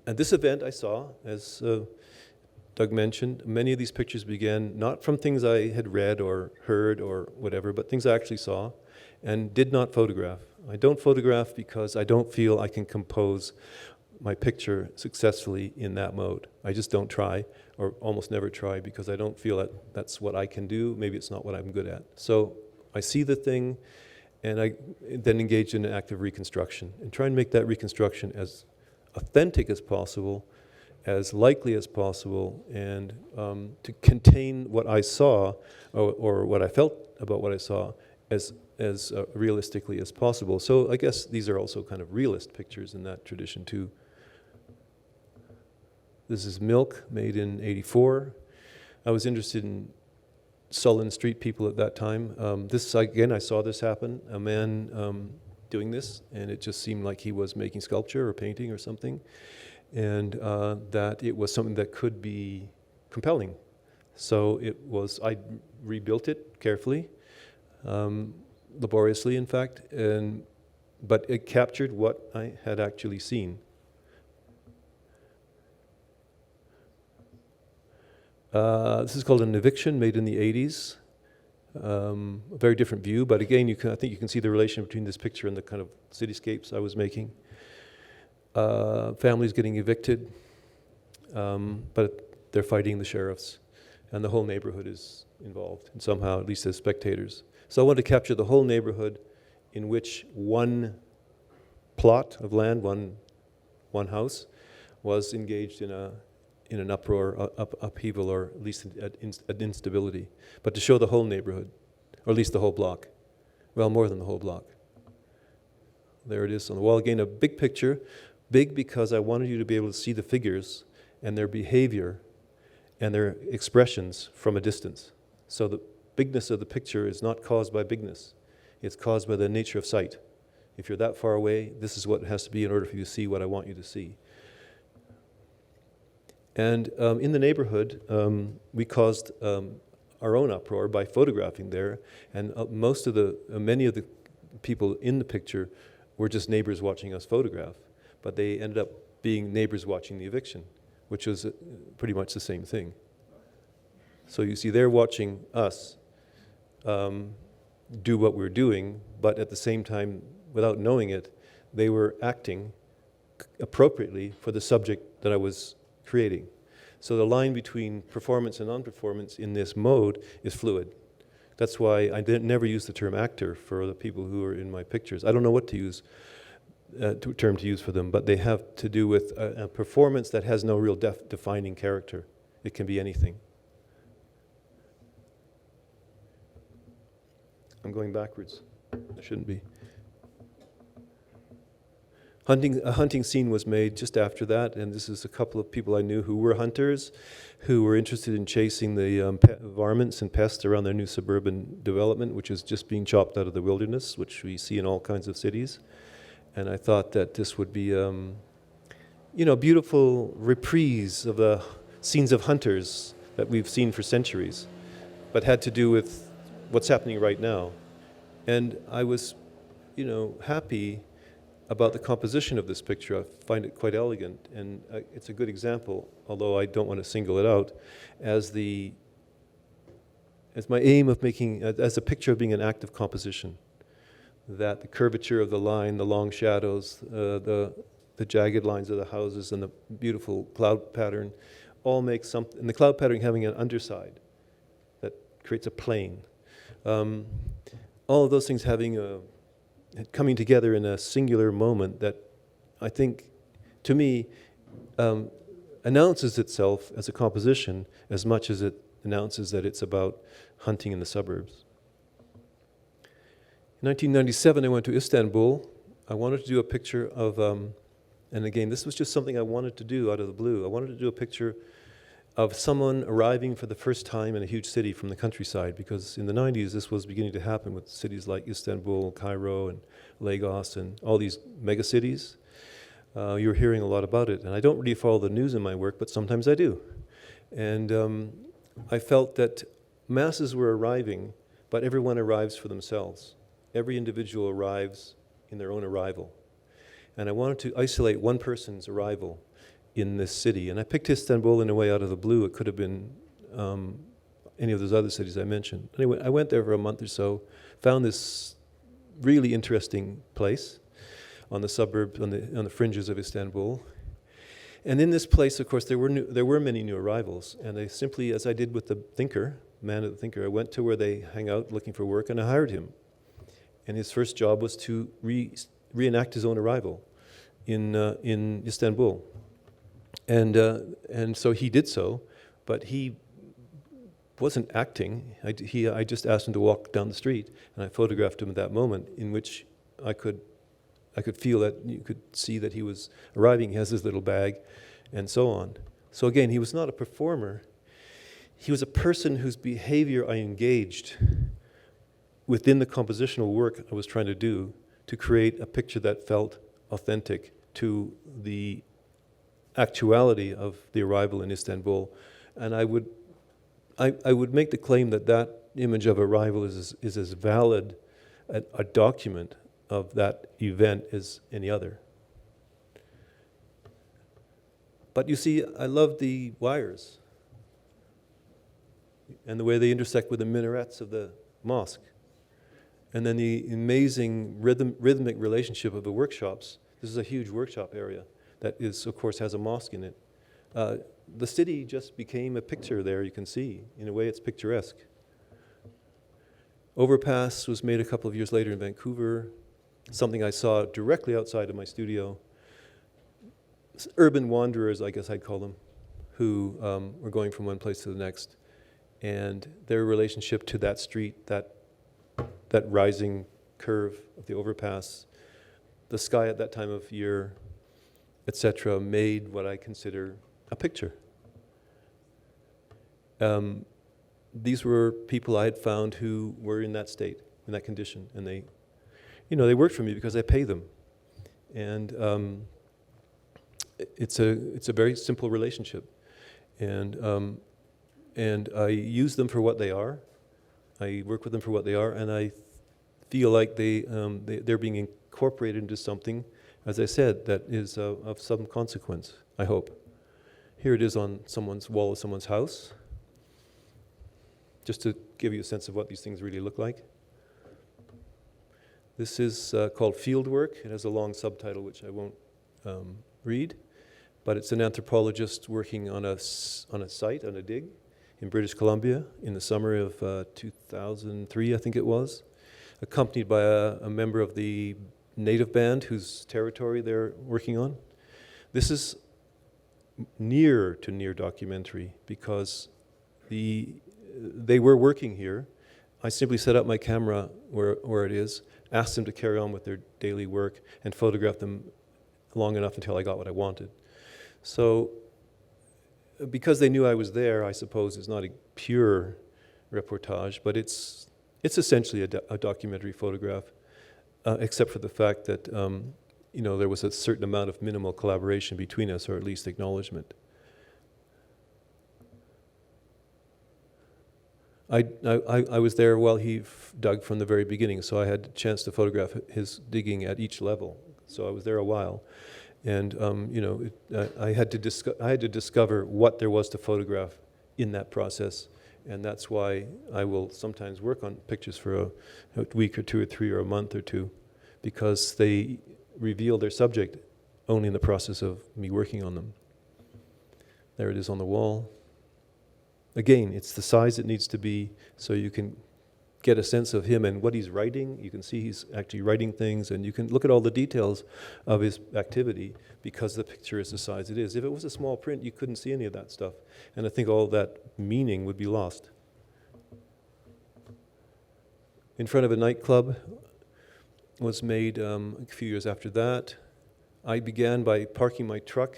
at this event I saw, as Doug mentioned, many of these pictures began not from things I had read or heard or whatever, but things I actually saw and did not photograph. I don't photograph because I don't feel I can compose my picture successfully in that mode. I just don't try, or almost never try, because I don't feel that that's what I can do. Maybe it's not what I'm good at. So I see the thing, and I then engage in an active reconstruction and try and make that reconstruction as authentic as possible, as likely as possible, and to contain what I saw or what I felt about what I saw as realistically as possible. So I guess these are also kind of realist pictures in that tradition too. This is Milk, made in '84. I was interested in sullen street people at that time. Again, I saw this happen, a man doing this, and it just seemed like he was making sculpture or painting or something, and that it was something that could be compelling. So I rebuilt it carefully, laboriously in fact, but it captured what I had actually seen. This is called An Eviction, made in the '80s. A very different view, but again, I think you can see the relation between this picture and the kind of cityscapes I was making. Families getting evicted, but they're fighting the sheriffs, and the whole neighborhood is involved, and somehow, at least as spectators. So I wanted to capture the whole neighborhood in which one plot of land, one house, was engaged in an uproar, upheaval, or at least an instability. But to show the whole neighborhood, or at least the whole block. Well, more than the whole block. There it is on the wall. Again, a big picture. Big because I wanted you to be able to see the figures and their behavior and their expressions from a distance. So the bigness of the picture is not caused by bigness. It's caused by the nature of sight. If you're that far away, this is what it has to be in order for you to see what I want you to see. And in the neighborhood, we caused our own uproar by photographing there, and many of the people in the picture were just neighbors watching us photograph, but they ended up being neighbors watching the eviction, which was pretty much the same thing. So you see, they're watching us do what we're doing, but at the same time, without knowing it, they were acting appropriately for the subject that I was creating. So the line between performance and non-performance in this mode is fluid. That's why I never use the term actor for the people who are in my pictures. I don't know what to use, term to use for them, but they have to do with a performance that has no real defining character. It can be anything. I'm going backwards. I shouldn't be. A hunting scene was made just after that, and this is a couple of people I knew who were hunters, who were interested in chasing the varmints and pests around their new suburban development, which is just being chopped out of the wilderness, which we see in all kinds of cities. And I thought that this would be, a beautiful reprise of the scenes of hunters that we've seen for centuries, but had to do with what's happening right now. And I was, happy about the composition of this picture. I find it quite elegant, and it's a good example, although I don't want to single it out, as my aim of making, as a picture of being an act of composition, that the curvature of the line, the long shadows, the jagged lines of the houses, and the beautiful cloud pattern all make something, and the cloud pattern having an underside that creates a plane. All of those things coming together in a singular moment that I think, to me, announces itself as a composition as much as it announces that it's about hunting in the suburbs. In 1997, I went to Istanbul. I wanted to do a picture of, and again, this was just something I wanted to do out of the blue. I wanted to do a picture of someone arriving for the first time in a huge city from the countryside, because in the 90s this was beginning to happen with cities like Istanbul, Cairo, and Lagos, and all these mega cities. You're hearing a lot about it, and I don't really follow the news in my work, but sometimes I do. And I felt that masses were arriving, but everyone arrives for themselves. Every individual arrives in their own arrival. And I wanted to isolate one person's arrival in this city. And I picked Istanbul in a way out of the blue. It could have been any of those other cities I mentioned. Anyway, I went there for a month or so, found this really interesting place on the suburbs, on the fringes of Istanbul. And in this place, of course, there were many new arrivals. And I simply, as I did with the thinker, man of the thinker, I went to where they hang out looking for work, and I hired him. And his first job was to reenact his own arrival in Istanbul. And so he did so, but he wasn't acting. I just asked him to walk down the street, and I photographed him at that moment, in which I could feel that you could see that he was arriving. He has his little bag, and so on. So again, he was not a performer. He was a person whose behavior I engaged within the compositional work I was trying to do to create a picture that felt authentic to the actuality of the arrival in Istanbul. And I would make the claim that that image of arrival is as valid a document of that event as any other. But you see, I love the wires and the way they intersect with the minarets of the mosque. And then the amazing rhythmic relationship of the workshops. This is a huge workshop area that is, of course, has a mosque in it. The city just became a picture there, you can see. In a way, it's picturesque. Overpass was made a couple of years later in Vancouver, something I saw directly outside of my studio. Urban wanderers, I guess I'd call them, who were going from one place to the next. And their relationship to that street, that rising curve of the overpass, the sky at that time of year, etc., made what I consider a picture. These were people I had found who were in that state, in that condition, and they worked for me because I pay them. And it's a very simple relationship. And I use them for what they are. I work with them for what they are, and I feel like they're being incorporated into something, as I said, that is of some consequence, I hope. Here it is on someone's wall of someone's house, just to give you a sense of what these things really look like. This is called Fieldwork. It has a long subtitle, which I won't read, but it's an anthropologist working on a site, on a dig, in British Columbia in the summer of 2003, I think it was, accompanied by a member of the native band whose territory they're working on. This is near documentary because they were working here. I simply set up my camera where it is, asked them to carry on with their daily work, and photographed them long enough until I got what I wanted. So, because they knew I was there, I suppose it's not a pure reportage, but it's essentially a documentary photograph, except for the fact that there was a certain amount of minimal collaboration between us, or at least acknowledgement. I was there while he dug from the very beginning, so I had a chance to photograph his digging at each level. So I was there a while, and I had to discover what there was to photograph in that process, and that's why I will sometimes work on pictures for a week or two or three or a month or two, because they reveal their subject only in the process of me working on them. There it is on the wall. Again, it's the size it needs to be so you can get a sense of him and what he's writing. You can see he's actually writing things, and you can look at all the details of his activity because the picture is the size it is. If it was a small print, you couldn't see any of that stuff, and I think all that meaning would be lost. In front of a nightclub was made a few years after that. I began by parking my truck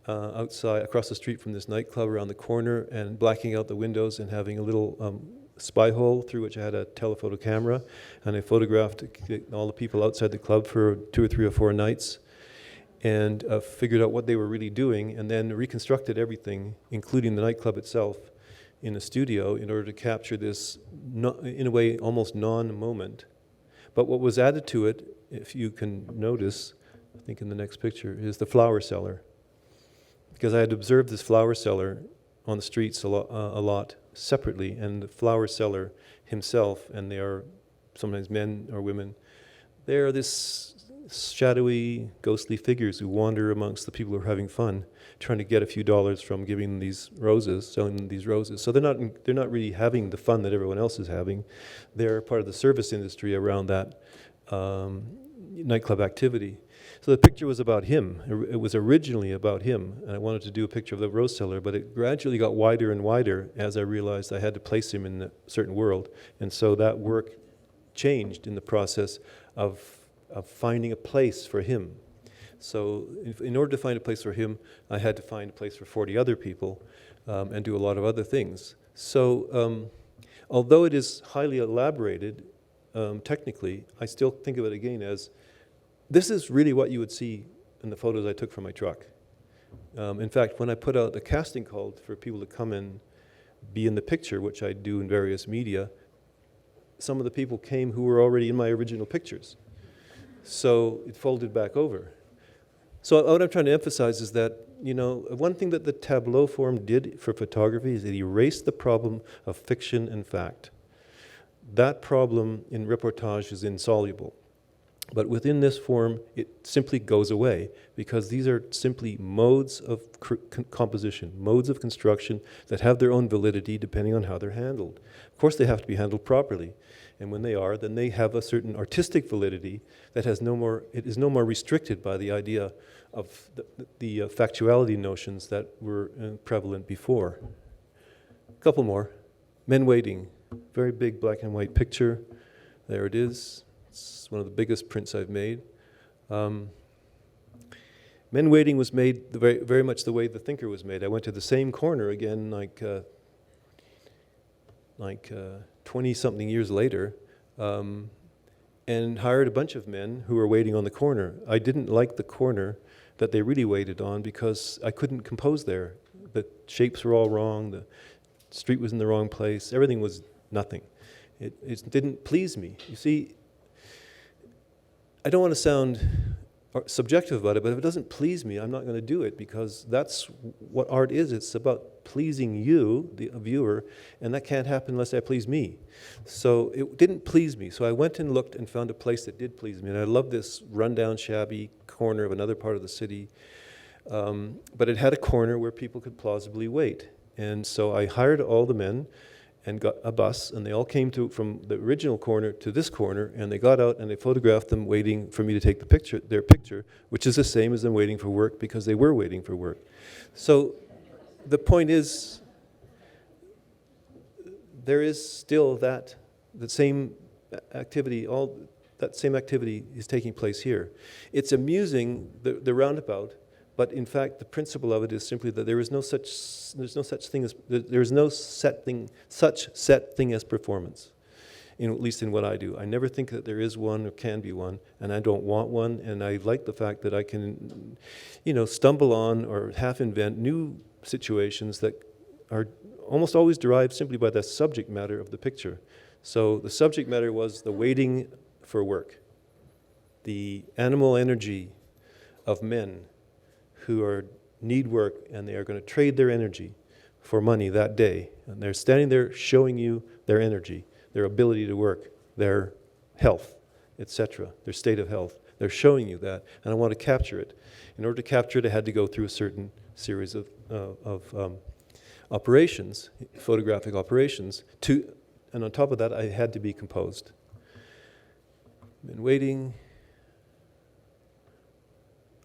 outside, across the street from this nightclub around the corner, and blacking out the windows and having a little spy hole through which I had a telephoto camera, and I photographed all the people outside the club for 2 or 3 or 4 nights, and figured out what they were really doing, and then reconstructed everything, including the nightclub itself, in a studio in order to capture this, in a way, almost non-moment. But what was added to it, if you can notice, I think in the next picture, is the flower cellar. Because I had observed this flower cellar on the streets a lot separately, and the flower seller himself, and they are sometimes men or women, they are this shadowy, ghostly figures who wander amongst the people who are having fun, trying to get a few dollars from giving them these roses, selling them these roses. So they're not really having the fun that everyone else is having. They're part of the service industry around that nightclub activity. So the picture was about him. It was originally about him, and I wanted to do a picture of the rose cellar, but it gradually got wider and wider as I realized I had to place him in a certain world. And so that work changed in the process of finding a place for him. So in order to find a place for him, I had to find a place for 40 other people and do a lot of other things. So although it is highly elaborated technically, I still think of it again as this is really what you would see in the photos I took from my truck. In fact, when I put out a casting call for people to come and be in the picture, which I do in various media, some of the people came who were already in my original pictures. So it folded back over. So what I'm trying to emphasize is that, one thing that the tableau form did for photography is it erased the problem of fiction and fact. that problem in reportage is insoluble. But within this form, it simply goes away because these are simply modes of composition, modes of construction that have their own validity depending on how they're handled. Of course, they have to be handled properly. And when they are, then they have a certain artistic validity that has it is no more restricted by the idea of the factuality notions that were prevalent before. A couple more. Men Waiting. Very big black and white picture. There it is. It's one of the biggest prints I've made. Men Waiting was made very, very much the way The Thinker was made. I went to the same corner again, like 20-something years later, and hired a bunch of men who were waiting on the corner. I didn't like the corner that they really waited on because I couldn't compose there. The shapes were all wrong, the street was in the wrong place, everything was nothing. It didn't please me. You see, I don't want to sound subjective about it, but if it doesn't please me, I'm not going to do it because that's what art is. It's about pleasing you, the viewer, and that can't happen unless I please me. So it didn't please me. So I went and looked and found a place that did please me. And I love this rundown, shabby corner of another part of the city. But it had a corner where people could plausibly wait. And so I hired all the men and got a bus, and they all came from the original corner to this corner, and they got out and they photographed them waiting for me to take their picture, which is the same as them waiting for work because they were waiting for work. So the point is, there is still the same activity, that same activity is taking place here. It's amusing, the roundabout, but in fact, the principle of it is simply that there is no such set thing as performance. At least in what I do, I never think that there is one or can be one, and I don't want one. And I like the fact that I can, stumble on or half invent new situations that are almost always derived simply by the subject matter of the picture. So the subject matter was the waiting for work, the animal energy of men who need work, and they are going to trade their energy for money that day. And they're standing there showing you their energy, their ability to work, their health, etc., their state of health. They're showing you that, and I want to capture it. In order to capture it, I had to go through a certain series of operations, photographic operations, and on top of that, I had to be composed. Men Waiting.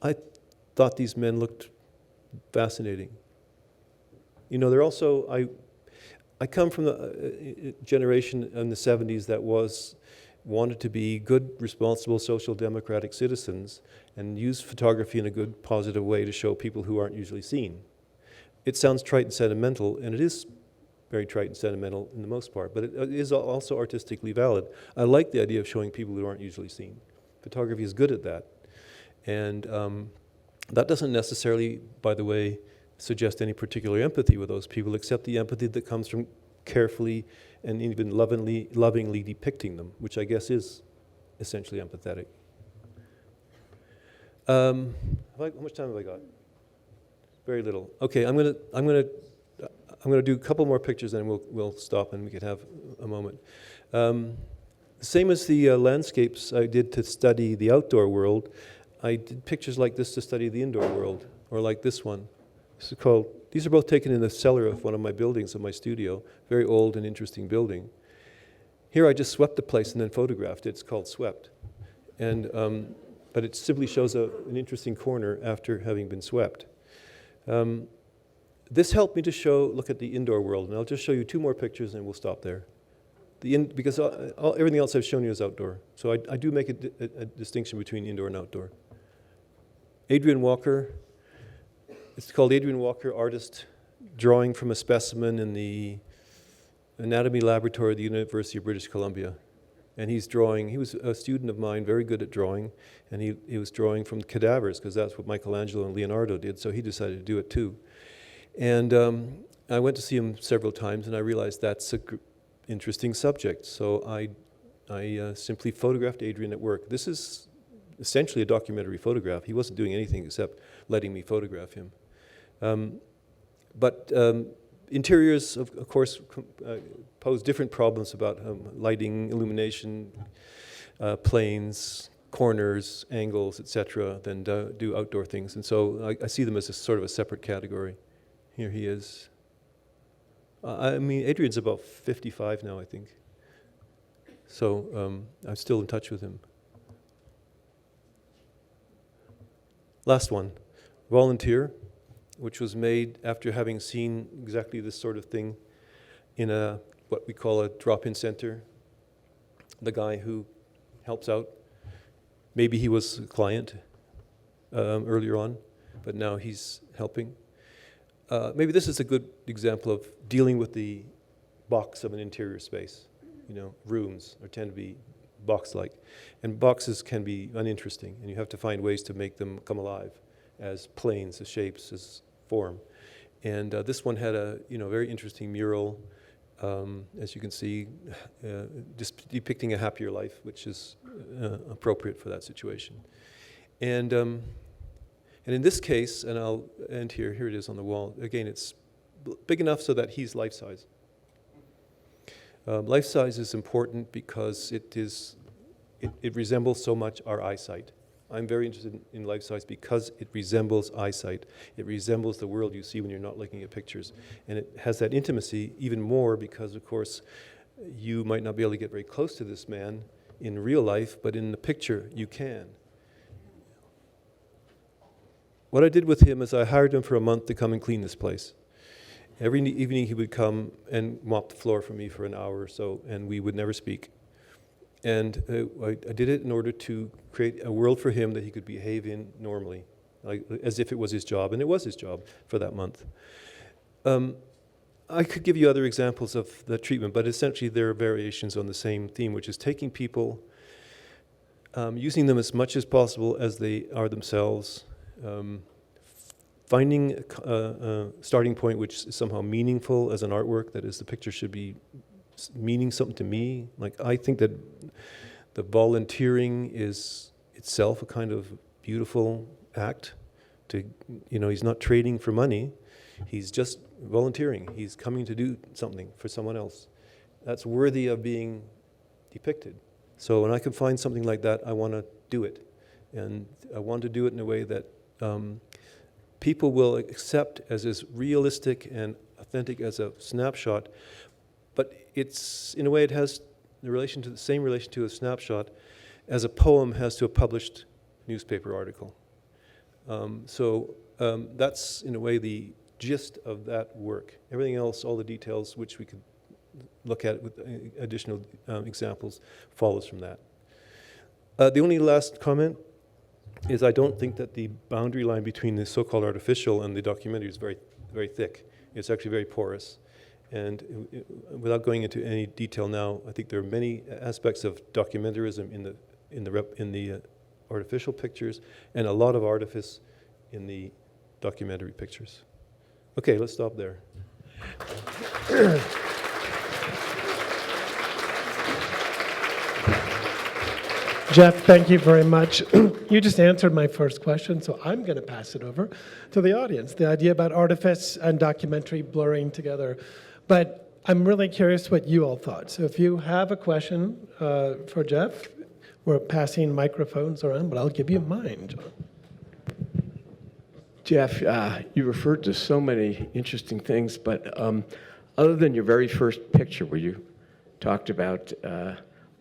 I thought these men looked fascinating. They're also, I come from the generation in the 70s that wanted to be good, responsible, social democratic citizens and use photography in a good, positive way to show people who aren't usually seen. It sounds trite and sentimental, and it is very trite and sentimental in the most part, but it is also artistically valid. I like the idea of showing people who aren't usually seen. Photography is good at that. And that doesn't necessarily, by the way, suggest any particular empathy with those people, except the empathy that comes from carefully and even lovingly depicting them, which I guess is essentially empathetic. How much time have I got? Very little. Okay, I'm gonna do a couple more pictures, and we'll stop, and we can have a moment. Same as the landscapes I did to study the outdoor world, I did pictures like this to study the indoor world, or like this one. These are both taken in the cellar of one of my buildings, of my studio, very old and interesting building. Here I just swept the place and then photographed it. It's called Swept. But it simply shows an interesting corner after having been swept. This helped me to look at the indoor world, and I'll just show you two more pictures and we'll stop there. Because everything else I've shown you is outdoor. So I do make a distinction between indoor and outdoor. Adrian Walker, it's called Adrian Walker, artist, drawing from a specimen in the anatomy laboratory at the University of British Columbia. And he was a student of mine, very good at drawing, and he was drawing from cadavers, because that's what Michelangelo and Leonardo did, so he decided to do it too. And I went to see him several times, and I realized that's an interesting subject. So I simply photographed Adrian at work. This is essentially a documentary photograph. He wasn't doing anything except letting me photograph him. But interiors, of course, pose different problems about lighting, illumination, planes, corners, angles, etc., than do outdoor things. And so I see them as a sort of a separate category. Here he is. I mean, Adrian's about 55 now, I think. So I'm still in touch with him. Last one, Volunteer, which was made after having seen exactly this sort of thing in what we call a drop-in center. The guy who helps out, maybe he was a client earlier on, but now he's helping. Maybe this is a good example of dealing with the box of an interior space. You know, rooms tend to be box-like, and boxes can be uninteresting, and you have to find ways to make them come alive as planes, as shapes, as form. And this one had a very interesting mural, as you can see, just depicting a happier life, which is appropriate for that situation. And in this case, and I'll end here. Here it is on the wall. Again, it's big enough so that he's life-size. Life-size is important because it resembles so much our eyesight. I'm very interested in life-size because it resembles eyesight. It resembles the world you see when you're not looking at pictures. And it has that intimacy even more because, of course, you might not be able to get very close to this man in real life, but in the picture you can. What I did with him is I hired him for a month to come and clean this place. Every evening he would come and mop the floor for me for an hour or so, and we would never speak. And I did it in order to create a world for him that he could behave in normally, as if it was his job, and it was his job for that month. I could give you other examples of the treatment, but essentially there are variations on the same theme, which is taking people, using them as much as possible as they are themselves, finding a starting point which is somehow meaningful as an artwork, that is, the picture should be meaning something to me. Like, I think that the volunteering is itself a kind of beautiful act. He's not trading for money, he's just volunteering. He's coming to do something for someone else. That's worthy of being depicted. So when I can find something like that, I want to do it. And I want to do it in a way that people will accept as realistic and authentic as a snapshot, but it's, in a way, it has the same relation to a snapshot as a poem has to a published newspaper article. That's, in a way, the gist of that work. Everything else, all the details, which we could look at with additional examples, follows from that. The only last comment is I don't think that the boundary line between the so-called artificial and the documentary is very, very thick. It's actually very porous. And without going into any detail now, I think there are many aspects of documentarism in the artificial pictures, and a lot of artifice in the documentary pictures. Okay, let's stop there. Jeff, thank you very much. You just answered my first question, so I'm going to pass it over to the audience, the idea about artifice and documentary blurring together. But I'm really curious what you all thought. So if you have a question for Jeff, we're passing microphones around, but I'll give you mine, John. Jeff, you referred to so many interesting things, but other than your very first picture where you talked about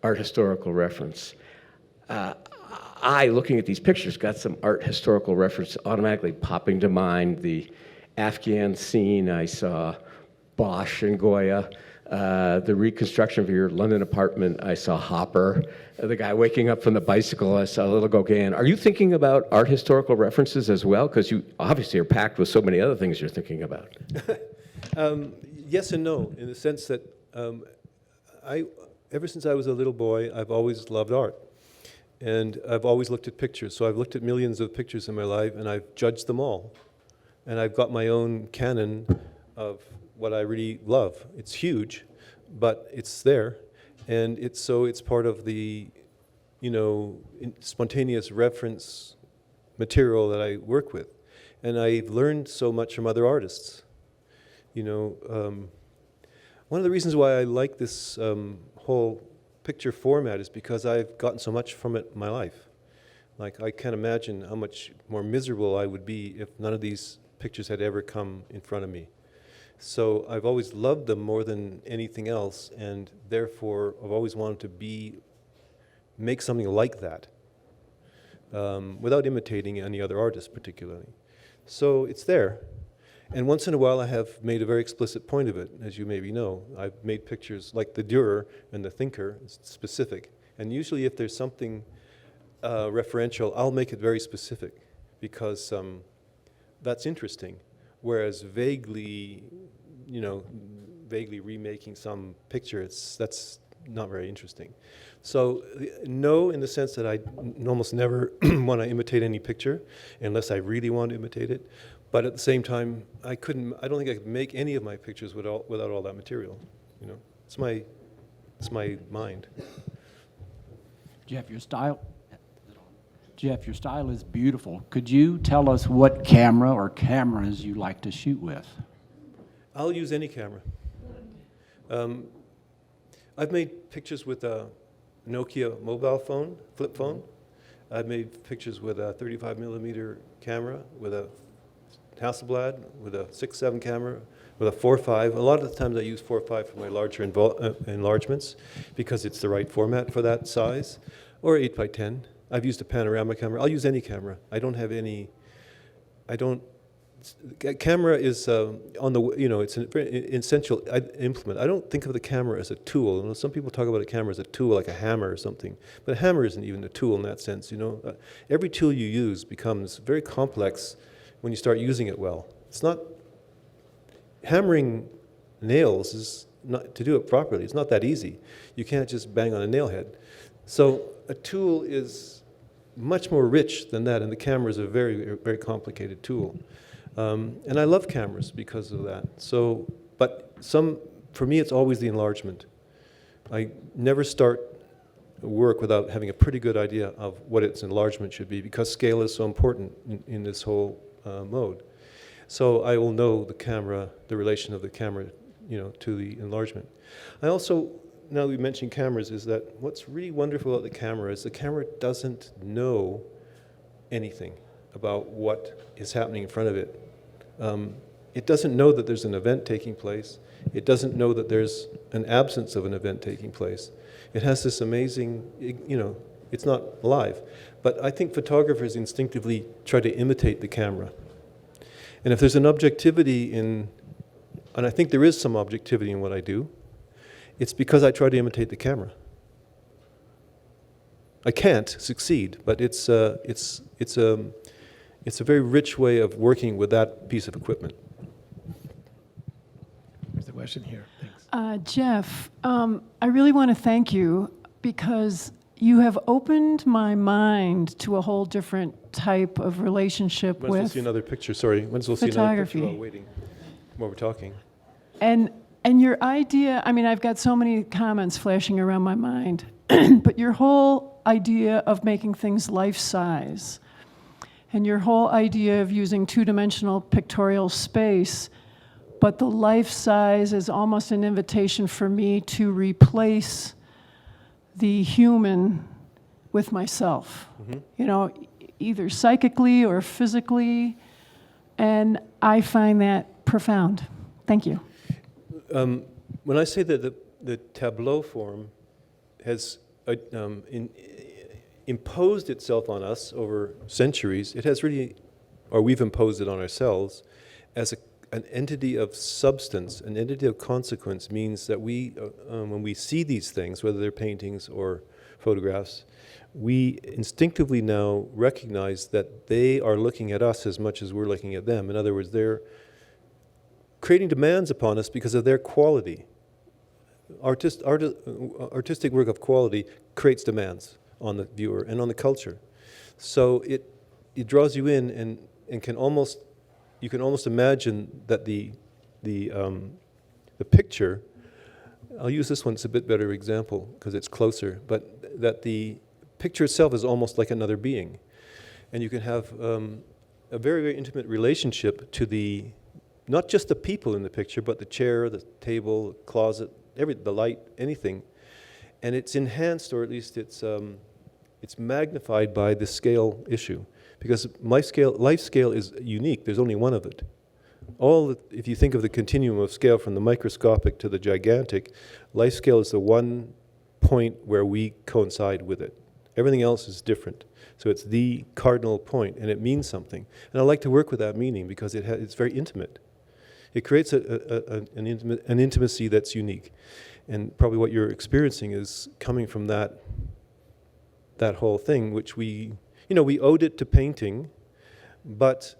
art historical reference, looking at these pictures, got some art historical reference automatically popping to mind. The Afghan scene, I saw Bosch and Goya. The reconstruction of your London apartment, I saw Hopper. The guy waking up from the bicycle, I saw Little Gauguin. Are you thinking about art historical references as well? Because you obviously are packed with so many other things you're thinking about. Yes and no, in the sense that ever since I was a little boy, I've always loved art. And I've always looked at pictures. So I've looked at millions of pictures in my life, and I've judged them all. And I've got my own canon of what I really love. It's huge, but it's there. And it's part of the, spontaneous reference material that I work with. And I've learned so much from other artists. You know, one of the reasons why I like this whole picture format is because I've gotten so much from it in my life. Like, I can't imagine how much more miserable I would be if none of these pictures had ever come in front of me. So I've always loved them more than anything else, and therefore I've always wanted to make something like that, without imitating any other artist particularly. So it's there. And once in a while I have made a very explicit point of it, as you maybe know. I've made pictures like the Dürer and the Thinker, specific. And usually if there's something referential, I'll make it very specific, because that's interesting. Whereas vaguely remaking some picture, that's not very interesting. So no, in the sense that I almost never want to imitate any picture unless I really want to imitate it. But at the same time, I don't think I could make any of my pictures without all that material. You know, it's my mind. Jeff, your style is beautiful. Could you tell us what camera or cameras you like to shoot with? I'll use any camera. I've made pictures with a Nokia mobile phone, flip phone. I've made pictures with a 35mm camera, with a Hasselblad, with a 6.7 camera, with a 4.5. A lot of the times I use 4.5 for my larger enlargements because it's the right format for that size, or 8x10. I've used a panorama camera. I'll use any camera. Camera is it's an essential implement. I don't think of the camera as a tool. You know, some people talk about a camera as a tool, like a hammer or something. But a hammer isn't even a tool in that sense. You know, every tool you use becomes very complex when you start using it well. It's not hammering nails is not to do it properly. It's not that easy. You can't just bang on a nail head. So a tool is much more rich than that, and the camera is a very, very complicated tool. And I love cameras because of that. So, but for me, it's always the enlargement. I never start work without having a pretty good idea of what its enlargement should be, because scale is so important in this whole mode. So I will know the relation of the camera, to the enlargement. I also, now that we mentioned cameras, is that what's really wonderful about the camera is the camera doesn't know anything about what is happening in front of it. It doesn't know that there's an event taking place. It doesn't know that there's an absence of an event taking place. It has this amazing, it's not alive. But I think photographers instinctively try to imitate the camera. And if there's an objectivity and I think there is some objectivity in what I do, it's because I try to imitate the camera. I can't succeed, but it's a very rich way of working with that piece of equipment. There's the question here. Thanks. Jeff, I really want to thank you because you have opened my mind to a whole different type of relationship Might as well with see another picture, sorry. Might as well see another picture while waiting, while we're talking. And your idea, I mean, I've got so many comments flashing around my mind, but your whole idea of making things life-size and your whole idea of using two-dimensional pictorial space, but the life-size is almost an invitation for me to replace the human with myself, either psychically or physically, and I find that profound. Thank you. When I say that the tableau form has imposed itself on us over centuries, it has really, or we've imposed it on ourselves, as an entity of substance, an entity of consequence, means that when we see these things, whether they're paintings or photographs, we instinctively now recognize that they are looking at us as much as we're looking at them. In other words, they're creating demands upon us because of their quality. Artistic work of quality creates demands on the viewer and on the culture. So it draws you in and you can almost imagine that the picture, I'll use this one, it's a bit better example because it's closer, but that the picture itself is almost like another being. And you can have a very, very intimate relationship to the not just the people in the picture, but the chair, the table, the closet, the light, anything. And it's enhanced, or at least it's magnified by the scale issue. Because life scale is unique. There's only one of it. If you think of the continuum of scale from the microscopic to the gigantic, life scale is the one point where we coincide with it. Everything else is different. So it's the cardinal point, and it means something. And I like to work with that meaning because it's very intimate. It creates an intimacy that's unique. And probably what you're experiencing is coming from that whole thing, which we owed it to painting, but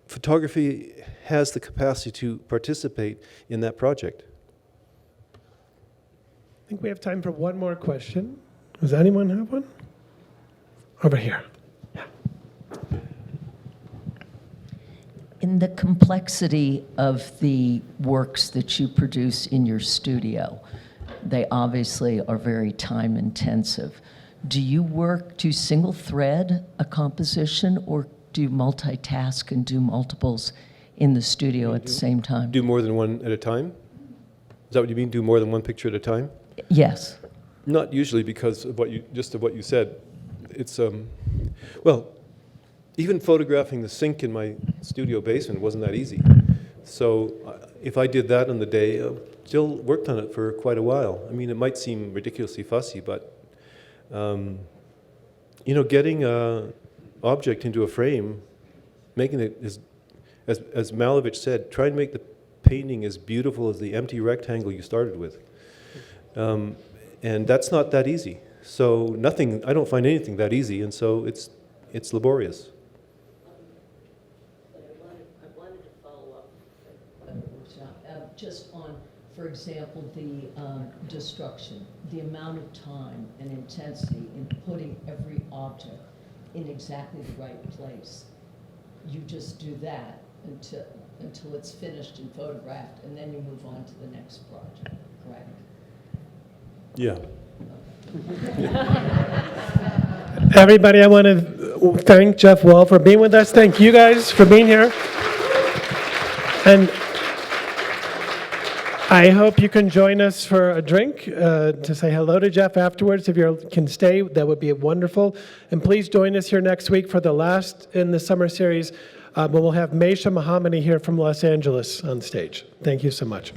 photography has the capacity to participate in that project. I think we have time for one more question. Does anyone have one? Over here. In the complexity of the works that you produce in your studio, they obviously are very time intensive. Do you single thread a composition, or do you multitask and do multiples in the studio at the same time? Do more than one at a time? Is that what you mean, do more than one picture at a time? Yes. Not usually, because of what you said. It's, well, even photographing the sink in my studio basement wasn't that easy. So if I did that on the day, still worked on it for quite a while. I mean, it might seem ridiculously fussy, but getting an object into a frame, making it, as Malevich said, try and make the painting as beautiful as the empty rectangle you started with. And that's not that easy. So I don't find anything that easy, and so it's laborious. I wanted to follow up just on, for example, the destruction, the amount of time and intensity in putting every object in exactly the right place. You just do that until it's finished and photographed, and then you move on to the next project, correct? Yeah. Everybody, I want to thank Jeff Wall for being with us. Thank you guys for being here. And I hope you can join us for a drink to say hello to Jeff afterwards. If you can stay, that would be wonderful. And please join us here next week for the last in the summer series, when we'll have Maisha Mohammadi here from Los Angeles on stage. Thank you so much.